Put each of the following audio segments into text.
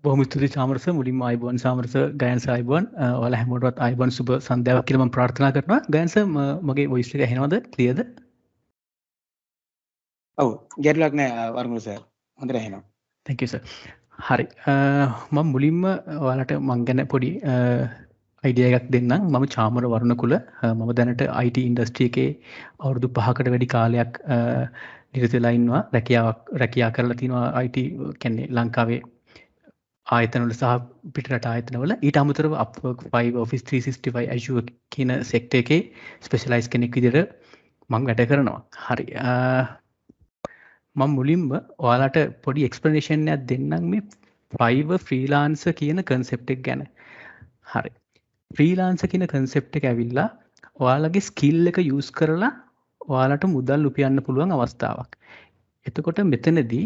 බොහොම ස්තුතියි සාමරස. මුලින්ම ආයුබෝවන් සාමරස, ගයන්ස ආයුබෝවන්. ඔයාලා හැමෝටමත් ආයුබෝවන් සුබ සන්ධ්‍යාවක් කියලා මම ප්‍රාර්ථනා කරනවා. ගයන්ස මගේ වොයිස් එක ඇහෙනවද? ක්ලියර්ද? ඔව් ගැටලුවක් නෑ වර්මුල සර්. හොඳට ඇහෙනවා. Thank you sir. හරි. මම මුලින්ම ඔයාලට මං ගැන පොඩි අයිඩියා එකක් දෙන්නම්. මම චාමර වරුණකුල. මම දැනට IT ඉන්ඩස්ට්‍රි එකේ අවුරුදු 5කට වැඩි කාලයක් නිරත වෙලා ඉන්නවා. රැකියාව කරලා තිනවා IT කියන්නේ ලංකාවේ ආයතනවල සහ පිටරට ආයතනවල. ඊට අමතරව Upwork 5 Office 365 Azure කියන සෙක්ටර් එකේ ස්පෙෂලායිස් කෙනෙක් විදිහට මම වැඩ කරනවා. හරි. මම මුලින්ම ඔයාලට පොඩි එක්ස්ප්ලනේෂන් එකක් දෙන්නම් මේ Fiverr freelancer කියන concept එක ගැන. හරි. freelancer කියන concept එක ඇවිල්ලා ඔයාලගේ skill එක use කරලා ඔයාලට මුදල් උපයන්න පුළුවන් අවස්ථාවක්. එතකොට මෙතනදී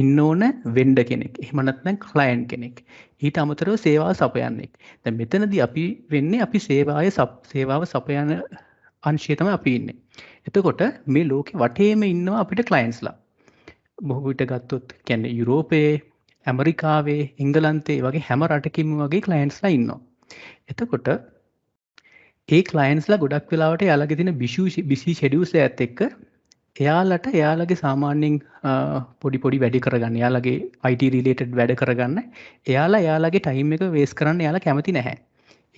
ඉන්න ඕන වෙන්ඩර් කෙනෙක්. එහෙම නැත්නම් ක්ලයන්ට් කෙනෙක්. ඊට අමතරව සේවාව සපයන්නෙක්. දැන් මෙතනදී අපි වෙන්නේ අපි සේවාව සපයන අංශය තමයි අපි ඉන්නේ. එතකොට මේ ලෝකෙ වටේම ඉන්නවා අපිට ක්ලයන්ට්ස්ලා. බොහෝ විට ගත්තොත් කියන්නේ යුරෝපයේ, ඇමරිකාවේ, එංගලන්තේ වගේ හැම රටකින්ම වගේ ක්ලයන්ට්ස්ලා ඉන්නවා. එතකොට ඒ ක්ලයන්ට්ස්ලා ගොඩක් වෙලාවට එයාලගේ තියෙන බිසි ෂෙඩියුල්ස් එකත් එක්ක එයාලට එයාලගේ සාමාන්‍යයෙන් පොඩි වැඩි කරගන්න, එයාලගේ IT රිලේටඩ් වැඩ කරගන්න එයාලගේ ටයිම් එක වේස්ට් කරන්න එයාලා කැමති නැහැ.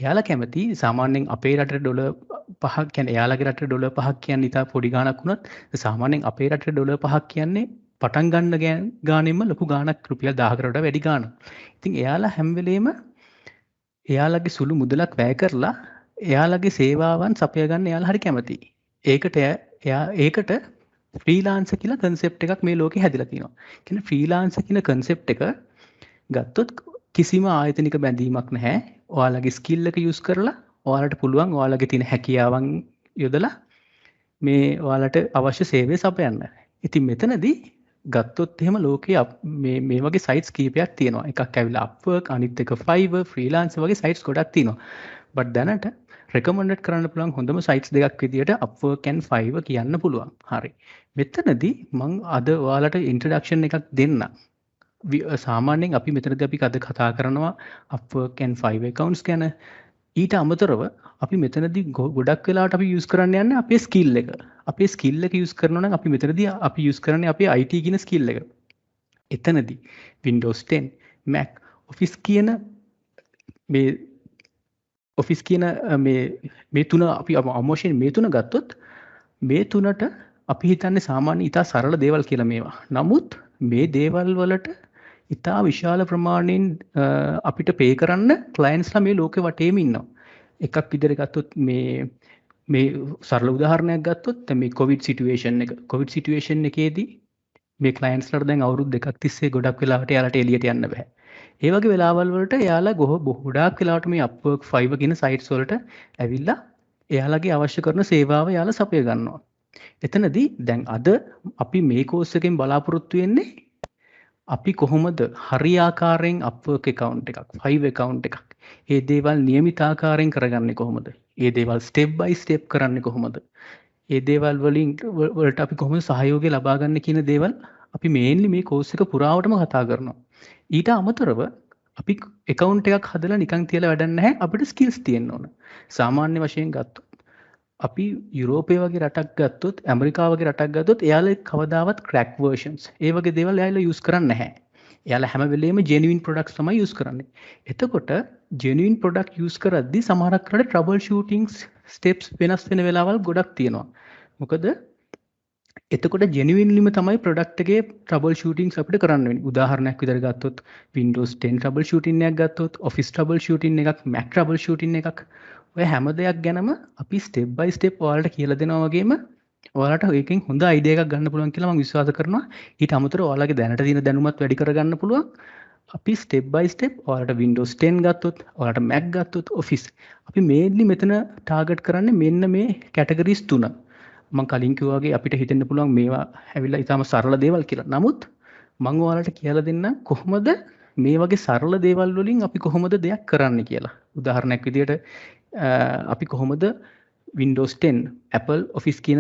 එයාලා කැමති සාමාන්‍යයෙන් අපේ රටේ ඩොලර් 5ක් කියන්නේ එයාලගේ රටේ ඩොලර් 5ක් කියන්නේ ඉතා පොඩි ගාණක් වුණත් සාමාන්‍යයෙන් අපේ රටේ ඩොලර් 5ක් කියන්නේ පටන් ගන්න ගානෙම ලොකු ගාණක් රුපියල් 1000කට වඩා වැඩි ගාණක්. ඉතින් එයාලා හැම වෙලේම එයාලගේ සුළු මුදලක් වැය කරලා එයාලගේ සේවාවන් සපය ගන්න එයාලා හරි කැමතියි. ඒකට ෆ්‍රීලාන්සර් කියලා concept එකක් මේ ලෝකේ හැදිලා තියෙනවා. කියන්නේ ෆ්‍රීලාන්සර් කියන concept එක ගත්තොත් කිසිම ආයතනික බැඳීමක් නැහැ. ඔයාලගේ skill එක use කරලා ඔයාලට පුළුවන් ඔයාලගේ තියෙන හැකියාවන් යොදලා මේ ඔයාලට අවශ්‍ය සේවය සපයන්න. ඉතින් මෙතනදී ගත්තොත් එහෙම ලෝකයේ මේ වගේ sites කීපයක් තියෙනවා. එකක් ඇවිල්ලා Upwork, අනිත් එක Fiverr, freelancer වගේ sites ගොඩක් තියෙනවා. but දැනට recommended කරන්න පුළුවන් හොඳම sites දෙකක් විදියට Upwork and Fiverr කියන්න පුළුවන්. හරි. මෙතනදී මම අද ඔයාලට introduction එකක් දෙන්නම්. සාමාන්‍යයෙන් අපි මෙතනදී අපි අද කතා කරනවා Upwork and Fiverr accounts ගැන. ඊට අමතරව අපි මෙතනදී ගොඩක් වෙලාවට අපි use කරන්න යන්නේ අපේ skill එක. අපේ skill එක use කරනවා නම් අපි මෙතනදී අපි use කරන්නේ අපේ IT කියන skill එක. එතනදී Windows 10, Mac, Office කියන මේ තුන අපි අමෝෂයෙන් මේ තුන ගත්තොත් මේ තුනට අපි හිතන්නේ සාමාන්‍ය ඉතා සරල දේවල් කියලා මේවා. නමුත් මේ දේවල් වලට ඉතා විශාල ප්‍රමාණයෙන් අපිට පේ කරන්න ක්ලයන්ට්ස්ලා මේ ලෝකෙ වටේම ඉන්නවා. එකක් විදිහට ගත්තොත් මේ සරල උදාහරණයක් ගත්තොත් මේ COVID situation එකේදී මේ ක්ලයන්ට්ස්ලාට දැන් අවුරුදු දෙකක් තිස්සේ ගොඩක් වෙලාවට එයාලට එළියට යන්න බෑ. ඒ වගේ වෙලාවල් වලට එයාලා ගොඩාක් වෙලාවට මේ Upwork, Fiverr කියන sites වලට ඇවිල්ලා එයාලගේ අවශ්‍ය කරන සේවාව එයාලා සපය ගන්නවා. එතනදී දැන් අද අපි මේ කෝස් එකෙන් බලාපොරොත්තු වෙන්නේ අපි කොහොමද හරියාකාරයෙන් Upwork account එකක්, Fiverr account එකක්, ඒ දේවල් નિયમિત ආකාරයෙන් කරගන්නේ කොහොමද? ඒ දේවල් step by step කරන්නේ කොහොමද? ඒ දේවල් වලට අපි කොහොමද සහයෝගය ලබා ගන්න කියන දේවල් අපි mainly මේ කෝස් එක පුරාවටම කතා කරනවා. ඊට අමතරව අපි account එකක් හදලා නිකන් තියලා වැඩක් නැහැ. අපිට skills තියෙන්න ඕන. සාමාන්‍ය වශයෙන් ගත්තොත් අපි යුරෝපය වගේ රටක් ගත්තොත්, ඇමරිකාව වගේ රටක් ගත්තොත් එයාලා කවදාවත් crack versions ඒ වගේ දේවල් එයාලා use කරන්නේ නැහැ. එයාලා හැම වෙලේම genuine products තමයි use කරන්නේ. එතකොට genuine product use කරද්දී සමහරක් රට trouble shooting steps වෙනස් වෙන වෙලාවල් ගොඩක් තියෙනවා. මොකද එතකොට genuinelyම තමයි product එකේ trouble shootings අපිට කරන්න වෙන්නේ. උදාහරණයක් විදිහට ගත්තොත් Windows 10 trouble shooting එකක් ගත්තොත්, Office trouble shooting එකක්, Mac trouble shooting එකක්, ඔය හැම දෙයක් ගැනම අපි step by step ඔයාලට කියලා දෙනවා වගේම ඔයාලට ඒකෙන් හොඳ අයිඩියා එකක් ගන්න පුළුවන් කියලා මම විශ්වාස කරනවා. ඊට අමතරව ඔයාලගේ දැනට තියෙන දැනුමත් වැඩි කරගන්න පුළුවන්. අපි step by step ඔයාලට Windows 10 ගත්තොත්, ඔයාලට Mac ගත්තොත්, Office අපි mainly මෙතන target කරන්නේ මෙන්න මේ categories තුන. මම කලින් කිව්වා වගේ අපිට හිතෙන්න පුළුවන් මේවා ඇවිල්ලා ඊටම සරල දේවල් කියලා. නමුත් මම ඔයාලට කියලා දෙන්න කොහොමද මේ වගේ සරල දේවල් වලින් අපි කොහොමද දෙයක් කරන්න කියලා. උදාහරණයක් විදිහට අපි කොහොමද Windows 10, Apple Office කියන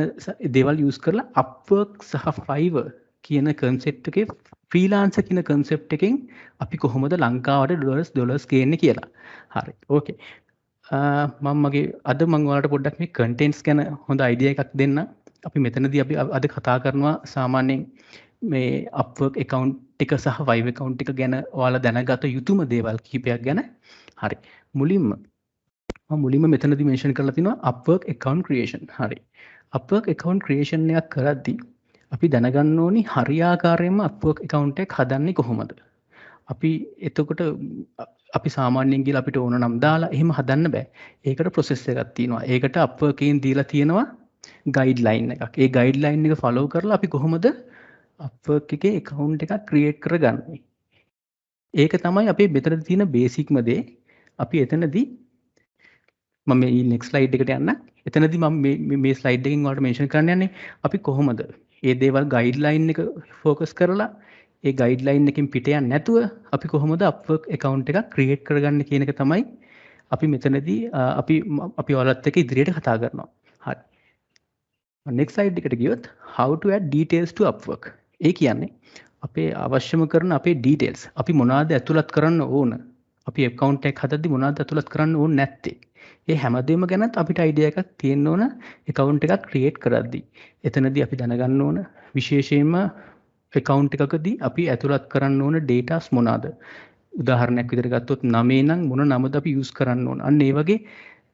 දේවල් use කරලා Upwork සහ Fiverr කියන කන්සෙප්ට් එකේ ෆ්‍රීලාන්සර් කියන කන්සෙප්ට් එකෙන් අපි කොහොමද ලංකාවට ඩොලර්ස් ගේන්නේ කියලා. හරි. ඕකේ. මම මගේ අද මම ඔයාලට පොඩ්ඩක් මේ කන්ටෙන්ට්ස් ගැන හොඳ අයිඩියා එකක් දෙන්න. අපි මෙතනදී අපි අද කතා කරනවා සාමාන්‍යයෙන් මේ Upwork account එක සහ Vive account එක ගැන ඔයාලා දැනගත යුතුම දේවල් කිහිපයක් ගැන. හරි. මුලින්ම මෙතනදී මෙන්ෂන් කරලා තිනවා Upwork account creation. හරි. Upwork account creation එකක් කරද්දී අපි දැනගන්න ඕනි හරියාකාරයෙන්ම Upwork account එකක් හදන්නේ කොහොමද? අපි එතකොට අපි සාමාන්‍යයෙන් ගිහලා අපිට ඕන නම් දාලා එහෙම හදන්න බෑ. ඒකට process එකක් තියෙනවා. ඒකට Upwork එකෙන් දීලා තියෙනවා guideline එකක්. ඒ guideline එක follow කරලා අපි කොහොමද Upwork එකේ account එකක් create කරගන්නේ? ඒක තමයි අපේ මෙතන තියෙන basic ම දේ. අපි එතනදී මම මේ next slide එකට යන්න. එතනදී මම මේ slide එකකින් ඔයාලට mention කරන්න යන්නේ අපි කොහොමද මේ දේවල් guideline එක focus කරලා ඒ guideline එකෙන් පිට යන්නේ නැතුව අපි කොහොමද Upwork account එකක් create කරගන්නේ කියන එක තමයි අපි මෙතනදී අපි ඔයාලත් එක්ක ඉදිරියට කතා කරනවා. හරි. next slide එකට ගියොත් how to add details to Upwork. ඒ කියන්නේ අපේ අවශ්‍යම කරන අපේ details. අපි මොනවද ඇතුළත් කරන්න ඕන? අපි account එකක් හදද්දි මොනවද ඇතුළත් කරන්න ඕනේ නැත්තේ? ඒ හැමදේම ගැනත් අපිට idea එකක් තියෙන්න ඕන account එකක් create කරද්දි. එතනදී අපි දැනගන්න ඕන විශේෂයෙන්ම account එකකදී අපි ඇතුළත් කරන්න ඕන datas මොනවාද? උදාහරණයක් විදිහට ගත්තොත් නමේ නම් මොන නමද අපි use කරන්න ඕන. අන්න ඒ වගේ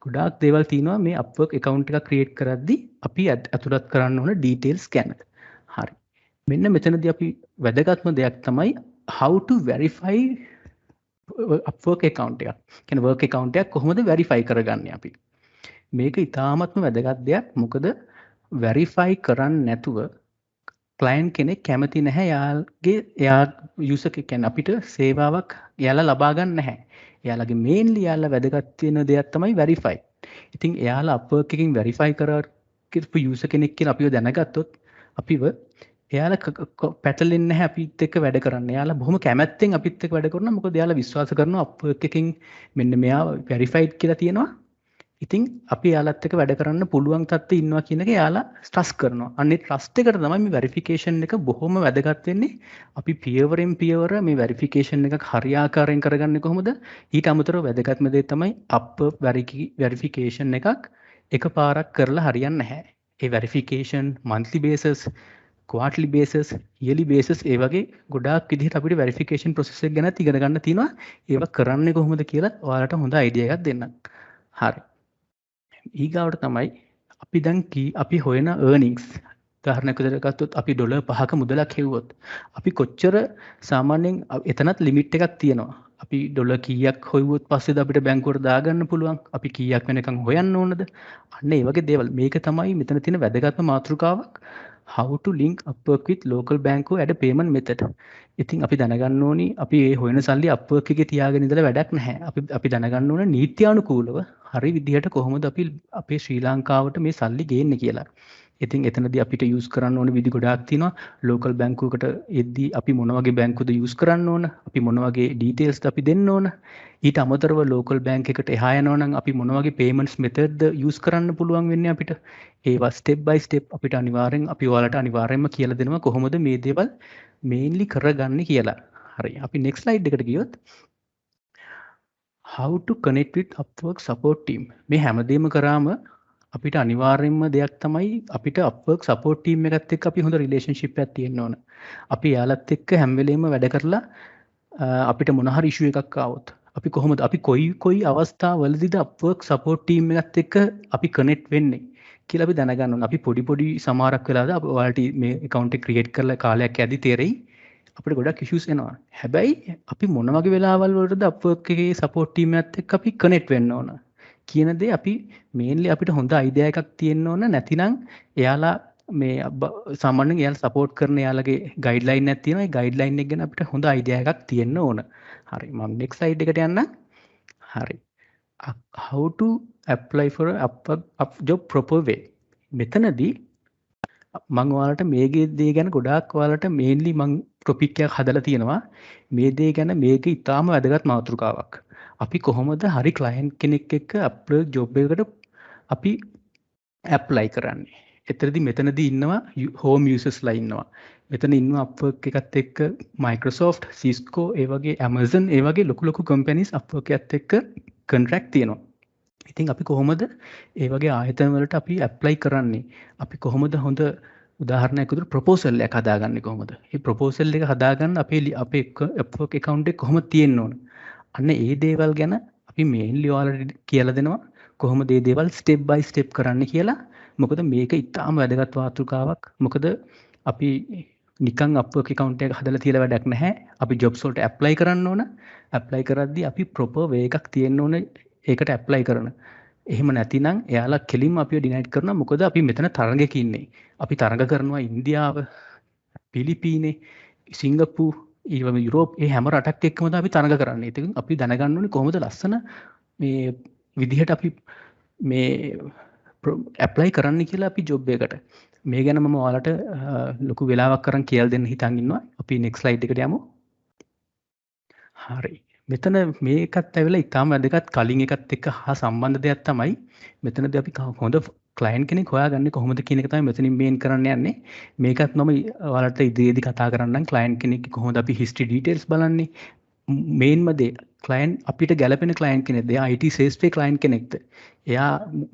ගොඩාක් දේවල් තියෙනවා මේ Upwork account එකක් create කරද්දි අපි ඇතුළත් කරන්න ඕන details ගැන. හරි. මෙන්න මෙතනදී අපි වැදගත්ම දෙයක් තමයි how to verify Upwork account එකක්. කියන්නේ work account එකක් කොහොමද verify කරගන්නේ අපි? මේක ඉතාමත්ම වැදගත් දෙයක්. මොකද verify කරන්නේ නැතුව client කෙනෙක් කැමති නැහැ එයා user කියන්නේ අපිට සේවාවක් එයාලා ලබා ගන්න නැහැ. එයාලගේ mainly එයාලා වැදගත් වෙන දෙයක් තමයි verify. ඉතින් එයාලා Upwork එකකින් verify කරපු user කෙනෙක් කියලා අපිව දැනගත්තොත් අපිව එයාලා පැටලෙන්නේ නැහැ අපිත් එක්ක වැඩ කරන්න. එයාලා බොහොම කැමැත්තෙන් අපිත් එක්ක වැඩ කරනවා. මොකද එයාලා විශ්වාස කරනවා Upwork එකකින් මෙන්න මෙයා verified කියලා තියෙනවා. ඉතින් අපි එයාලත් එක්ක වැඩ කරන්න පුළුවන් තත්ත්වෙ ඉන්නවා කියන එක එයාලා trust කරනවා. අන්න ඒ trust එකට තමයි මේ verification එක බොහොම වැදගත් වෙන්නේ. අපි පියවරෙන් පියවර මේ verification එකක් හරියාකාරයෙන් කරගන්නේ කොහොමද? ඊට අමතරව වැදගත්ම දේ තමයි Upwork verification එකක් එකපාරක් කරලා හරියන්නේ නැහැ. ඒ verification monthly basis quarterly basis, yearly basis ඒ වගේ ගොඩාක් විදිහට අපිට verification process එක ගැන ඉගෙන ගන්න තියෙනවා. ඒවා කරන්නේ කොහොමද කියලා ඔයාලට හොඳ idea එකක් දෙන්නම්. හරි. ඊගාවට තමයි අපි දැන් අපි හොයන earnings. උදාහරණයක් විදිහට ගත්තොත් අපි $5ක මුදලක් හෙව්වොත් අපි කොච්චර සාමාන්‍යයෙන් එතනත් limit එකක් තියෙනවා. අපි ඩොලර් කීයක් හොයුවොත් පස්සේද අපිට බැංකුවට දාගන්න පුළුවන්? අපි කීයක් වෙනකන් හොයන්න ඕනද? අන්න ඒ වගේ දේවල්. මේක තමයි මෙතන තියෙන වැදගත්ම මාතෘකාවක්. How to link Upwork with local bank at a payment method. ඉතින් අපි දැනගන්න ඕනි අපි මේ හොයන සල්ලි Upwork එකේ තියාගෙන ඉඳලා වැඩක් නැහැ. අපි දැනගන්න ඕන නීත්‍යානුකූලව හරි විදිහට කොහොමද අපි අපේ ශ්‍රී ලංකාවට මේ සල්ලි ගේන්නේ කියලා. ඉතින් එතනදී අපිට use කරන්න ඕන විදි ගොඩාක් තියෙනවා. local බැංකුවකට එද්දී අපි මොන වගේ බැංකුවද use කරන්න ඕන? අපි මොන වගේ details අපි දෙන්න ඕන? ඊට අමතරව local bank එකට එහා යනවා නම් අපි මොන වගේ payments method use කරන්න පුළුවන් වෙන්නේ අපිට? ඒවා step by step අපිට අනිවාර්යෙන් අපි ඔයාලට අනිවාර්යෙන්ම කියලා දෙනවා කොහොමද මේ දේවල් mainly කරගන්නේ කියලා. හරි. අපි next slide එකට ගියොත් how to connect with Upwork support team. මේ හැමදේම කරාම අපිට අනිවාර්යෙන්ම දෙයක් තමයි අපිට Upwork support team එකත් එක්ක අපි හොඳ relationship එකක් තියෙන්න ඕන. අපි යාලත් එක්ක හැම වෙලෙම වැඩ කරලා අපිට මොන හරි issue එකක් ආවොත් අපි කොහොමද අපි කොයි අවස්ථාවලදීද Upwork support team එකත් එක්ක අපි connect වෙන්නේ කියලා අපි දැනගන්න ඕන. අපි පොඩි සමහරක් වෙලාද ඔයාලට මේ account එක create කරලා කාලයක් යද්දි තේරෙයි අපිට ගොඩක් issues එනවා. හැබැයි අපි මොන වගේ වෙලාවල් වලටද Upwork එකේ support team එකත් එක්ක අපි connect වෙන්න ඕන කියන දේ අපි mainly අපිට හොඳ idea එකක් තියෙන්න ඕන. නැතිනම් එයාලා මේ සාමාන්‍යයෙන් එයාලා support කරන එයාලගේ guideline එකක් තියෙනවා. ඒ guideline එක ගැන අපිට හොඳ idea එකක් තියෙන්න ඕන. හරි. මම next slide එකට යන්න. හරි. How to apply for a Upwork job proper way. මෙතනදී මම ඔයාලට මේ දේ ගැන ගොඩාක් ඔයාලට mainly මම topic එකක් හදලා තියෙනවා. මේ දේ ගැන මේක ඉතාම වැදගත් මාතෘකාවක්. අපි කොහොමද හරි client කෙනෙක් එක්ක Upwork job එකකට අපි apply කරන්නේ? එතරදී මෙතනදී ඉන්නවා හෝම් යූසර්ස්ලා ඉන්නවා. මෙතන ඉන්නවා Upwork එකත් එක්ක Microsoft, Cisco, ඒ වගේ Amazon, ඒ වගේ ලොකු companies Upwork එකත් එක්ක contract තියෙනවා. ඉතින් අපි කොහොමද ඒ වගේ ආයතන වලට අපි apply කරන්නේ? අපි කොහොමද හොඳ උදාහරණයක් විදිහට ප්‍රොපෝසල් එකක් හදාගන්නේ කොහොමද? මේ ප්‍රොපෝසල් එක හදාගන්න අපේ Upwork account එක කොහොමද තියෙන්න ඕන? අන්න ඒ දේවල් ගැන අපි mainly ඔයාලට කියලා දෙනවා. කොහොමද මේ දේවල් step by step කරන්න කියලා. මොකද මේක ඉතාම වැදගත් මාතෘකාවක්. මොකද අපි නිකන් Upwork account එක හදලා තියලා වැඩක් නැහැ. අපි jobs වලට apply කරන්න ඕන. apply කරද්දී අපි proper way එකක් තියෙන්න ඕන ඒකට apply කරන. එහෙම නැතිනම් එයාලා කෙලින්ම අපිව ඩිනයිට් කරනවා. මොකද අපි මෙතන තරඟයක ඉන්නේ. අපි තරඟ කරනවා ඉන්දියාව, පිලිපීනේ, සිංගප්පූර්, ඊවම යුරෝප්, ඒ හැම රටක් එක්කම අපි තරඟ කරන්නේ. ඉතින් අපි දැනගන්න ඕනේ කොහොමද ලස්සන මේ විදිහට අපි මේ ඇප්ලයි කරන්න කියලා අපි ජොබ් එකට. මේ ගැන මම ඔයාලට ලොකු වෙලාවක් කරන් කියලා දෙන්න හිතන් ඉන්නවා. අපි next slide එකට යමු. හරි. මෙතන මේකත් ඇවිල්ලා ඉතාම වැදගත් කලින් එකත් එක්ක හා සම්බන්ධ දෙයක් තමයි මෙතනදී අපි හොඳ ක්ලයන්ට් කෙනෙක් හොයාගන්නේ කොහොමද කියන එක තමයි මෙතනින් මේන් කරන්න යන්නේ. මේකත් මම ඔයාලට ඉදිරියේදී කතා කරන්නම් ක්ලයන්ට් කෙනෙක් කොහොමද අපි history details බලන්නේ. මේන්ම දේ ක්ලයන්ට් අපිට ගැලපෙන ක්ලයන්ට් කෙනෙක්ද? එයා IT ශේෂ්ත්‍රයේ ක්ලයන්ට් කෙනෙක්ද? එයා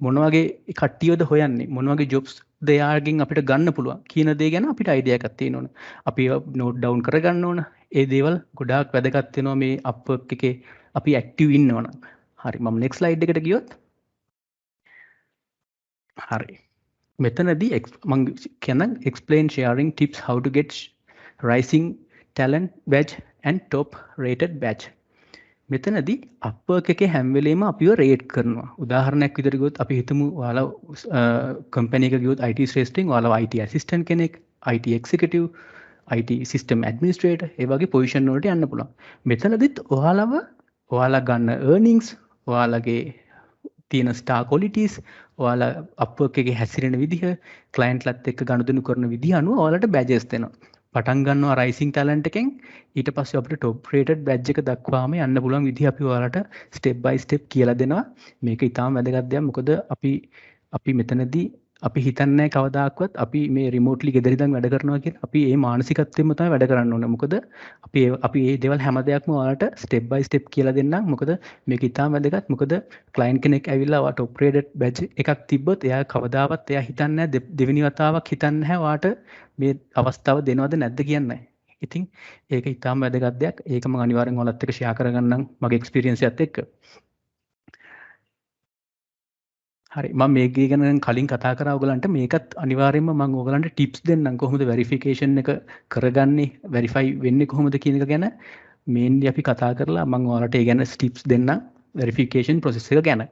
මොන වගේ කට්ටියද හොයන්නේ? මොන වගේ jobs ද එයාගෙන් අපිට ගන්න පුළුවන් කියන දේ ගැන අපිට idea එකක් තියෙන්න ඕන. අපි note down කරගන්න ඕන. ඒ දේවල් ගොඩාක් වැදගත් වෙනවා මේ Upwork එකේ අපි active ඉන්නවනම්. හරි මම next slide එකට ගියොත් හරි. මෙතනදී මම කියන explain sharing tips how to get rising talent badge and top rated badge. මෙතනදී Upwork එකේ හැම වෙලේම අපිව රේට් කරනවා. උදාහරණයක් විදිහට ගියොත් අපි හිතමු ඔයාලා කම්පැනි එකක ගියොත් IT ශ්‍රේෂ්ඨෙන් ඔයාලා IT assistant කෙනෙක්, IT executive, IT system administrator ඒ වගේ පොසිෂන් වලට යන්න පුළුවන්. මෙතනදිත් ඔයාලා ගන්න earnings, ඔයාලගේ තියෙන star qualities, ඔයාලා Upwork එකේ හැසිරෙන විදිහ, clientලත් එක්ක ගනුදෙනු කරන විදිහ අනුව ඔයාලට badges දෙනවා. පටන් ගන්නවා rising talent එකෙන් ඊට පස්සේ අපිට top rated badge එක දක්වාම යන්න පුළුවන් විදිහ අපි ඔයාලට step by step කියලා දෙනවා. මේක ඊටාම වැදගත් දෙයක්. මොකද අපි මෙතනදී අපි හිතන්නේ කවදාකවත් අපි මේ රිමෝට්ලි ගෙදර ඉඳන් වැඩ කරනවා කියලා. අපි මේ මානසිකත්වයෙන්ම තමයි වැඩ කරන්න ඕනේ. මොකද අපි මේ දේවල් හැම දෙයක්ම ඔයාලට step by step කියලා දෙන්නම්. මොකද මේක ඊටාම වැදගත්. මොකද client කෙනෙක් ඇවිල්ලා ඔයාට top rated badge එකක් තිබ්බොත් එයා කවදාවත් එයා හිතන්නේ නැහැ දෙවෙනි වතාවක් හිතන්නේ නැහැ ඔයාට මේ අවස්ථාව දෙනවද නැද්ද කියන්නේ. ඉතින් ඒක ඊටාම වැදගත් දෙයක්. ඒක මම අනිවාර්යෙන් ඔයාලත් එක්ක share කරගන්නම් මගේ experience එකත් එක්ක. හරි මම මේක ගැන කලින් කතා කරා ඔයගලන්ට මේකත් අනිවාර්යයෙන්ම මම ඔයගලන්ට ටිප්ස් දෙන්නම් කොහොමද වෙරිෆිකේෂන් එක කරගන්නේ වෙරිෆයි වෙන්නේ කොහොමද කියන එක ගැන මේන්ලි අපි කතා කරලා මම ඔයාලට ඒ ගැන ටිප්ස් දෙන්නම් වෙරිෆිකේෂන් process එක ගැන.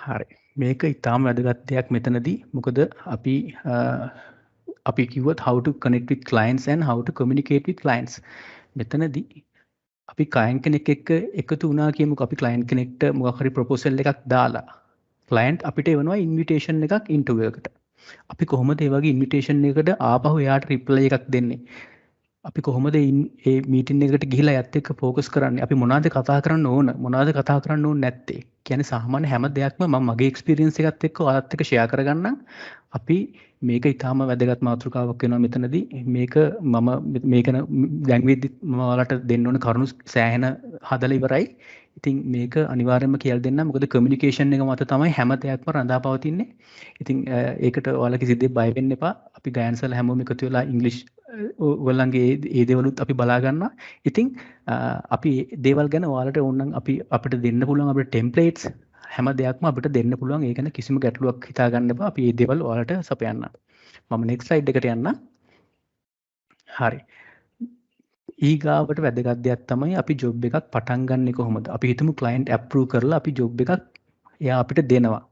හරි මේක ඊටාම වැදගත් දෙයක් මෙතනදී මොකද අපි කිව්වොත් how to connect with clients and how to communicate with clients. මෙතනදී අපි client කෙනෙක් එක්ක එකතු වුණා කියමුකෝ අපි client කෙනෙක්ට මොකක් හරි proposal එකක් දාලා client අපිට එවනවා invitation එකක් interview එකට. අපි කොහොමද ඒ වගේ invitation එකකට ආපහු එයාට reply එකක් දෙන්නේ? අපි කොහොමද මේ meeting එකට ගිහිලා යත් එක්ක focus කරන්නේ? අපි මොනවද කතා කරන්න ඕන? මොනවද කතා කරන්න ඕනේ නැත්තේ? කියන්නේ සාමාන්‍ය හැම දෙයක්ම මම මගේ experience එකත් එක්ක ඔයාලත් එක්ක share කරගන්නම්. අපි මේක ඊටාම වැදගත් මාතෘකාවක් වෙනවා මෙතනදී. මේක මේක දැන් වෙද්දි මම ඔයාලට දෙන්න ඕන කරුණු සෑහෙන හදලා ඉවරයි. ඉතින් මේක අනිවාර්යයෙන්ම කියලා දෙන්නම්. මොකද communication එක මත තමයි හැම දෙයක්ම රඳාපවතින්නේ. ඉතින් ඒකට ඔයාලා කිසි දෙයක් බය වෙන්න එපා. අපි ගයන්සල හැමෝම එකතු වෙලා ඉංග්‍රීසි ඔයගොල්ලන්ගේ ඒ දේවලුත් අපි බලා ගන්නවා. ඉතින් අපි දේවල් ගැන ඔයාලට ඕනනම් අපිට දෙන්න පුළුවන් අපේ ටෙම්ප්ලේට්ස් හැම දෙයක්ම අපිට දෙන්න පුළුවන්. ඒ ගැන කිසිම ගැටලුවක් හිතා ගන්න එපා. අපි මේ දේවල් ඔයාලට සපයන්න. මම next slide එකට යන්න. හරි. ඊගාවට වැදගත් දෙයක් තමයි අපි job එකක් පටන් ගන්නෙ කොහොමද? අපි හිතමු client approve කරලා අපි job එකක් එයා අපිට දෙනවා.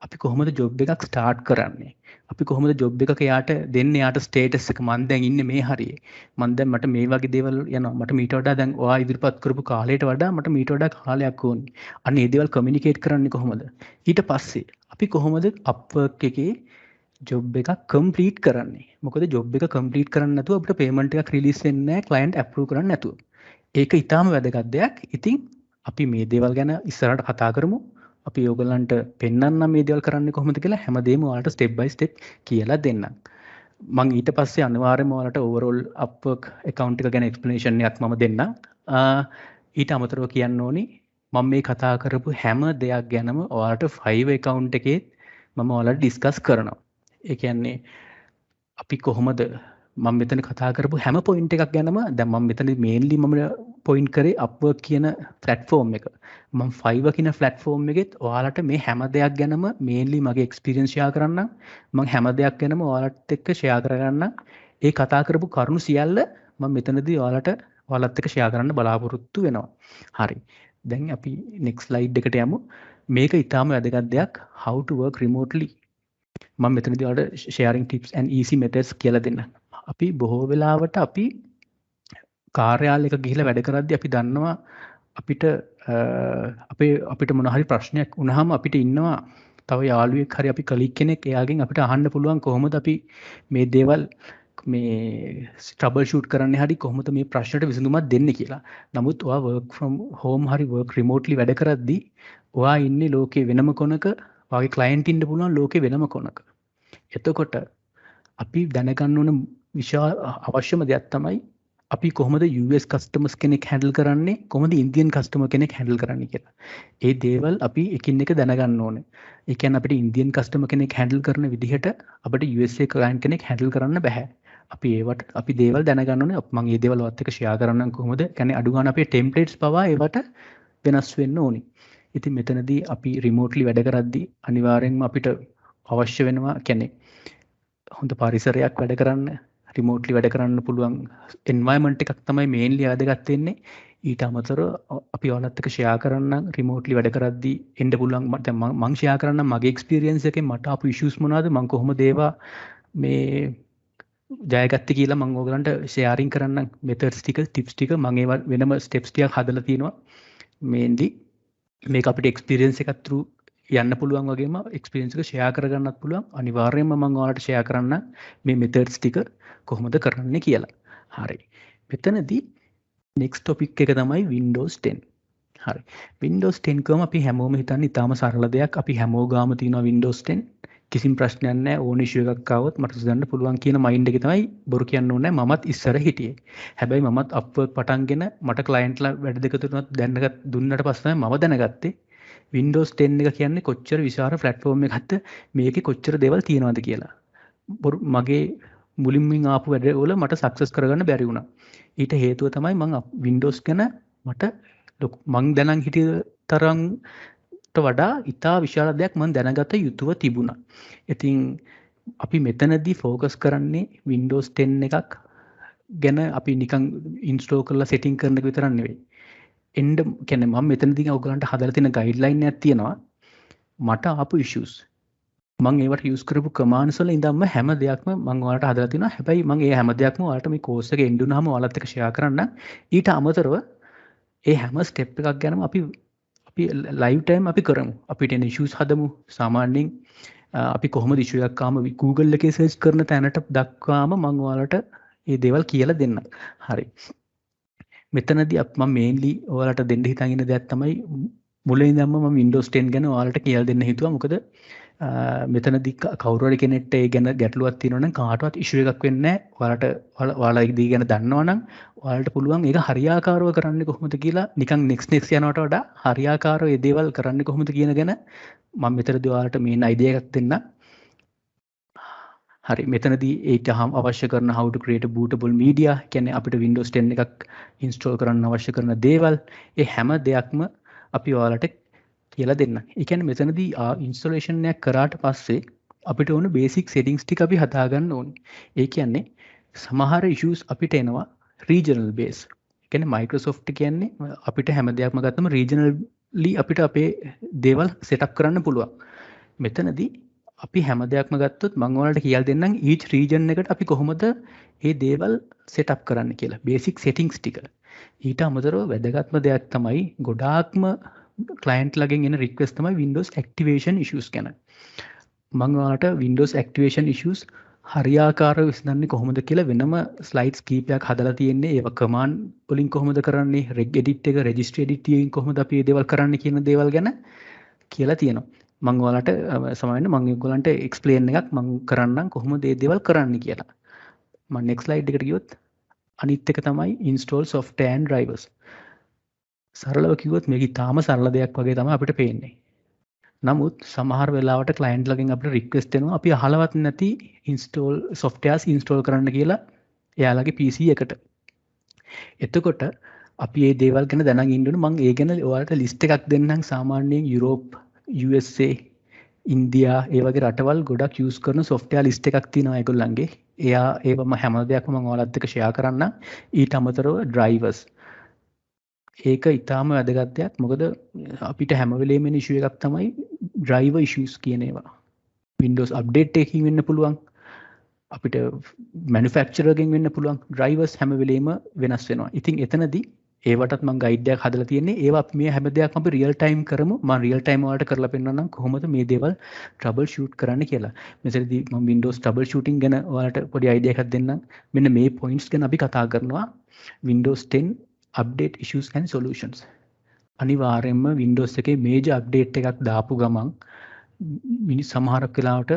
අපි කොහොමද job එකක් start කරන්නේ? අපි කොහොමද job එකක යාට දෙන්නේ යාට status එක මම දැන් ඉන්නේ මේ හරියේ. මම දැන් මට මේ වගේ දේවල් යනවා. මට මීට වඩා දැන් ඔයා ඉදිරිපත් කරපු කාලයට වඩා මට මීට වඩා කාලයක් ඕනේ. අන්න ඒ දේවල් communicate කරන්නේ කොහොමද? ඊට පස්සේ අපි කොහොමද Upwork එකේ job එකක් complete කරන්නේ? මොකද job එක complete කරන්න නැතුව අපිට payment එකක් release වෙන්නේ නැහැ client approve කරන්න නැතුව. ඒක ඊටාම වැදගත් දෙයක්. ඉතින් අපි මේ දේවල් ගැන ඉස්සරහට කතා කරමු. අපි ඔයගලන්ට පෙන්වන්නම් මේ දේවල් කරන්නේ කොහොමද කියලා හැමදේම ඔයාලට ස්ටෙප් බයි ස්ටෙප් කියලා දෙන්නම්. මම ඊට පස්සේ අනිවාර්යයෙන්ම ඔයාලට ඕවරෝල් අප්වර්ක් account එක ගැන explanation එකක් මම දෙන්නම්. ඊට අමතරව කියන්න ඕනි මම මේ කතා කරපු හැම දෙයක් ගැනම ඔයාලට Fiverr account එකේ මම ඔයාලට ඩිස්කස් කරනවා. ඒ කියන්නේ අපි කොහොමද මම මෙතන කතා කරපු හැම පොයින්ට් එකක් ගැනම දැන් මම මෙතන මේන්ලි මම පොයින්ට් කරේ Upwork කියන platform එක. මම Fiverr කියන platform එකෙත් ඔයාලට මේ හැම දෙයක් ගැනම මේන්ලි මගේ experience share කරන්නම්. මම හැම දෙයක් ගැනම ඔයාලත් එක්ක share කරගන්නම්. ඒ කතා කරපු කරුණු සියල්ල මම මෙතනදී ඔයාලත් එක්ක share කරන්න බලාපොරොත්තු වෙනවා. හරි. දැන් අපි next slide එකට යමු. මේක ඊටාම වැදගත් දෙයක් how to work remotely. මම මෙතනදී ඔයාලට sharing tips and easy methods කියලා දෙන්න. අපි බොහෝ වෙලාවට අපි කාර්යාලයක ගිහිල්ලා වැඩ කරද්දී අපි දන්නවා අපිට මොන හරි ප්‍රශ්නයක් වුණාම අපිට ඉන්නවා තව යාළුවෙක් හරි අපි කලීග් කෙනෙක් එයාගෙන් අපිට අහන්න පුළුවන් කොහොමද අපි මේ දේවල් මේ ට්‍රබල් ෂූට් කරන්නේ හරි කොහොමද මේ ප්‍රශ්නට විසඳුමක් දෙන්නේ කියලා. නමුත් ඔයා work from home හරි work remotely වැඩ කරද්දී ඔයා ඉන්නේ ලෝකේ වෙනම කොනක, ඔයාගේ client ඉන්න පුළුවන් ලෝකේ වෙනම කොනක. එතකොට අපි දැනගන්න ඕන විශාල අවශ්‍යම දෙයක් තමයි අපි කොහොමද US customers කෙනෙක් handle කරන්නේ, කොහොමද Indian customer කෙනෙක් handle කරන්නේ කියලා. ඒ දේවල් අපි එකින් එක දැනගන්න ඕනේ. ඒ කියන්නේ අපිට Indian customer කෙනෙක් handle කරන විදිහට අපිට USA client කෙනෙක් handle කරන්න බෑ. අපි දේවල් දැනගන්න ඕනේ. මම මේ දේවල් ඔයත් එක්ක share කරන්නම් කොහොමද? කියන්නේ අඩු ගන්න අපේ templates පවා ඒවට වෙනස් වෙන්න ඕනේ. ඉතින් මෙතනදී අපි remotely වැඩ කරද්දී අනිවාර්යෙන්ම අපිට අවශ්‍ය වෙනවා කියන්නේ හොඳ පරිසරයක් වැඩ කරන්න, remotely වැඩ කරන්න පුළුවන් environment එකක් තමයි mainly වැදගත් වෙන්නේ. ඊට අමතරව අපි ඔයාලත් එක්ක share කරන්නම් remotely වැඩ කරද්දී එන්න පුළුවන් මම share කරන්නම් මගේ experience එකෙන් මට ආපු issues මොනවද, මම කොහොමද ඒවා මේ ජයගත්තේ කියලා මම ඔයගලන්ට sharing කරන්නම් methods ටික, tips ටික මම ඒවා වෙනම steps ටිකක් හදලා තියෙනවා. mainly මේක අපිට experience එකක් through යන්න පුළුවන් වගේම experience එක share කරගන්නත් පුළුවන්. අනිවාර්යයෙන්ම මම ඔයාලට share කරන්න මේ methods ටික කොහොමද කරන්නේ කියලා. හරි. මෙතනදී next topic එක තමයි Windows 10. හරි. Windows 10 කම අපි හැමෝම හිතන්නේ ඉතාලම සරල දෙයක්. අපි හැමෝ ගාම තියෙනවා Windows 10. කිසිම ප්‍රශ්නයක් නැහැ. ඕන issue එකක් ආවොත් මට සුදන්න පුළුවන් කියන mind එකේ තමයි බොරු කියන්න ඕනේ නැහැ. මමත් ඉස්සර හිටියේ. හැබැයි මමත් Upwork පටන්ගෙන මට clientලා වැඩ දෙක තුනක් දුන්නට පස්සේ මම දැනගත්තේ Windows 10 එක කියන්නේ කොච්චර විශාල platform එකක්ද, මේකේ කොච්චර දේවල් තියෙනවද කියලා. මගේ මුලින්ම ආපු වැඩවල මට සක්සස් කරගන්න බැරි වුණා. ඊට හේතුව තමයි මම Windows ගැන මට මං දැනන් හිටිය තරම්ට වඩා ඉතා විශාල දෙයක් මම දැනගත යුතුව තිබුණා. ඉතින් අපි මෙතනදී ફોකස් කරන්නේ Windows 10 එකක් ගැන අපි නිකන් ඉන්ස්ටෝල් කරලා සෙටින් කරන එක විතරක් නෙවෙයි. කියන්නේ මම මෙතනදී ඔයගලන්ට හදලා තියෙන ගයිඩ්ලයින් එකක් තියෙනවා. මට ආපු issues මම ඒවට යූස් කරපු කමාන්ඩ්ස් වල ඉඳන්ම හැම දෙයක්ම මම ඔයාලට හදලා තිනවා. හැබැයි මම ඒ හැම දෙයක්ම ඔයාලට මේ කෝස් එකේ එන්න උනහම ඔයාලත් එක්ක ෂෙයා කරන්න. ඊට අමතරව ඒ හැම ස්ටෙප් එකක් ගැනම අපි ලයිව් ටයිම් අපි කරමු. අපිට එන ඉෂුස් හදමු. සාමාන්‍යයෙන් අපි කොහොමද ඉෂු එකක් ආවම Google එකේ සර්ච් කරන තැනට දක්වාම මම ඔයාලට මේ දේවල් කියලා දෙන්නම්. හරි. මෙතනදී මම මේන්ලි ඔයාලට දෙන්න හිතාගෙන ඉන්න දෙයක් තමයි මුලින් ඉඳන්ම මම Windows 10 ගැන ඔයාලට කියලා දෙන්න හිතුවා. මොකද මෙතනදී කවුරු හරි කෙනෙක්ට ඒ ගැන ගැටලුවක් තියෙනවා නම් කාටවත් ඉෂුව එකක් වෙන්නේ නැහැ. ඔයාලා ඒ දේ ගැන දන්නවනම් ඔයාලට පුළුවන් ඒක හරියාකාරව කරන්නේ කොහොමද කියලා නිකන් next යනවට වඩා හරියාකාරව මේ දේවල් කරන්නේ කොහොමද කියන ගැන මම මෙතනදී ඔයාලට මේන අයිඩියා එකක් දෙන්න. හරි. මෙතනදී ඒට අවශ්‍ය කරන how to create a bootable media කියන්නේ අපිට Windows 10 එකක් install කරන්න අවශ්‍ය කරන දේවල් ඒ හැම දෙයක්ම අපි ඔයාලට කියලා දෙන්න. ඒ කියන්නේ මෙතනදී installation එකක් කරාට පස්සේ අපිට ඕන basic settings ටික අපි හදාගන්න ඕනේ. ඒ කියන්නේ සමහර issues අපිට එනවා regional base. ඒ කියන්නේ Microsoft කියන්නේ අපිට හැම දෙයක්ම ගත්තම regionally අපිට අපේ දේවල් setup කරන්න පුළුවන්. මෙතනදී අපි හැම දෙයක්ම ගත්තොත් මම ඔයාලට කියලා දෙන්නම් each region එකට අපි කොහොමද මේ දේවල් setup කරන්න කියලා. basic settings ටික. ඊට අමතරව වැදගත්ම දෙයක් තමයි ගොඩාක්ම client ලගෙන් එන request තමයි Windows activation issues ගැන. මම ඔයාලට Windows activation issues හරියාකාරව විසඳන්නේ කොහොමද කියලා වෙනම slides කීපයක් හදලා තියෙන්නේ. ඒවා command වලින් කොහොමද කරන්නේ, reg edit එක registry edit එකෙන් කොහොමද අපි මේ දේවල් කරන්නේ කියන දේවල් ගැන කියලා තියෙනවා. මම ඔයාලට සමහරවිට මම ඔයගොල්ලන්ට එක්ස්ප්ලেইন එකක් මම කරන්නම් කොහොමද මේ දේවල් කරන්න කියලා. මම next slide එකට ගියොත් අනිත් එක තමයි install software and drivers. සරලව කිව්වොත් මේක ඉතාම සරල දෙයක් වගේ තමයි අපිට පේන්නේ. නමුත් සමහර වෙලාවට client ලගෙන් අපිට request එනවා අපි අහලවත් නැති softwares install කරන්න කියලා එයාලගේ PC එකට. එතකොට අපි මේ දේවල් ගැන දැනගෙන ඉන්න ඕනේ. මම ඒ ගැන ඔයාලට list එකක් දෙන්නම්. සාමාන්‍යයෙන් යුරෝප්, USA, ඉන්දියා ඒ වගේ රටවල් ගොඩක් use කරන software list එකක් තියෙනවා ඒගොල්ලන්ගේ. ඒවම හැම දෙයක්ම මම ඔයාලත් එක්ක share කරන්නම්. ඊට අමතරව drivers. ඒක ඊටාම වැදගත් දෙයක්. මොකද අපිට හැම වෙලේම එන issue එකක් තමයි driver issues කියන ඒවා. Windows update එකකින් වෙන්න පුළුවන්. අපිට manufacturer ගෙන් වෙන්න පුළුවන්. drivers හැම වෙලේම වෙනස් වෙනවා. ඉතින් එතනදී ඒවටත් මම guide එකක් හදලා තියෙන්නේ. ඒවා අපි මේ හැම දෙයක්ම අපි real time කරමු. මම real time වලට කරලා පෙන්නන්නම් කොහොමද මේ දේවල් trouble shoot කරන්න කියලා. මෙතනදී මම Windows trouble shooting ගැන ඔයාලට පොඩි idea එකක් දෙන්නම්. මෙන්න මේ points ගැන අපි කතා කරනවා. Windows 10 update issues and solutions. අනිවාර්යයෙන්ම Windows එකේ major update එකක් දාපු ගමන් සමහරක් වෙලාවට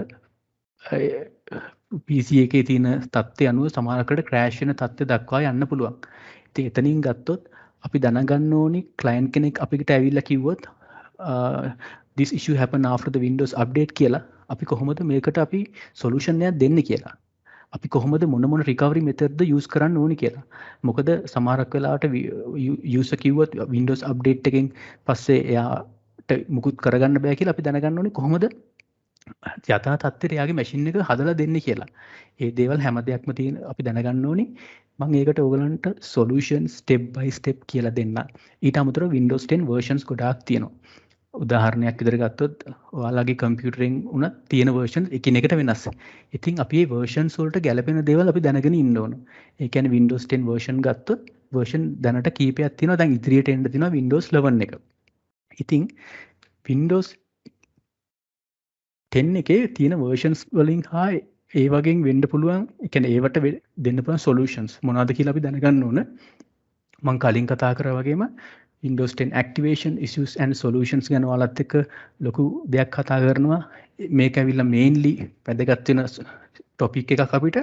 PC එකේ තියෙන තත්ත්වය අනුව සමහරකට crash වෙන තත්ත්වය දක්වා යන්න පුළුවන්. ඉතින් එතනින් ගත්තොත් අපි දැනගන්න ඕනි client කෙනෙක් අපිට ඇවිල්ලා කිව්වොත් this issue happen after the Windows update කියලා අපි කොහොමද මේකට අපි solution එකක් දෙන්නේ කියලා. අපි කොහොමද මොන recovery method ද use කරන්න ඕනි කියලා. මොකද සමහරක් වෙලාවට user කිව්වොත් Windows update එකෙන් පස්සේ එයාට මුකුත් කරගන්න බෑ කියලා අපි දැනගන්න ඕනි කොහොමද යථා තත්ත්වයට එයාගේ machine එක හදලා දෙන්නේ කියලා. ඒ දේවල් හැම දෙයක්ම තියෙන අපි දැනගන්න ඕනි. මම ඒකට ඕගලන්ට solution step by step කියලා දෙන්නම්. ඊට අමතරව Windows 10 versions ගොඩාක් තියෙනවා. උදාහරණයක් විදිහට ගත්තොත් ඔයාලගේ කම්පියුටරෙන් උනත් තියෙන version එකිනෙකට වෙනස්. ඉතින් අපි මේ versions වලට ගැලපෙන දේවල් අපි දැනගෙන ඉන්න ඕන. ඒ කියන්නේ Windows 10 version ගත්තොත් version දැනට කීපයක් තියෙනවා. දැන් ඉදිරියට එන්න තියෙනවා Windows 11 එක. ඉතින් Windows 10 එකේ තියෙන versions වලින් හා ඒ වගේ වෙන්න පුළුවන්. ඒ කියන්නේ ඒවට දෙන්න පුළුවන් solutions මොනවද කියලා අපි දැනගන්න ඕන. මම කලින් කතා කරා වගේම Windows 10 activation issues and solutions ගැන ඔයාලත් එක්ක ලොකු දෙයක් කතා කරනවා. මේක ඇවිල්ලා mainly වැදගත් වෙන topic එකක් අපිට.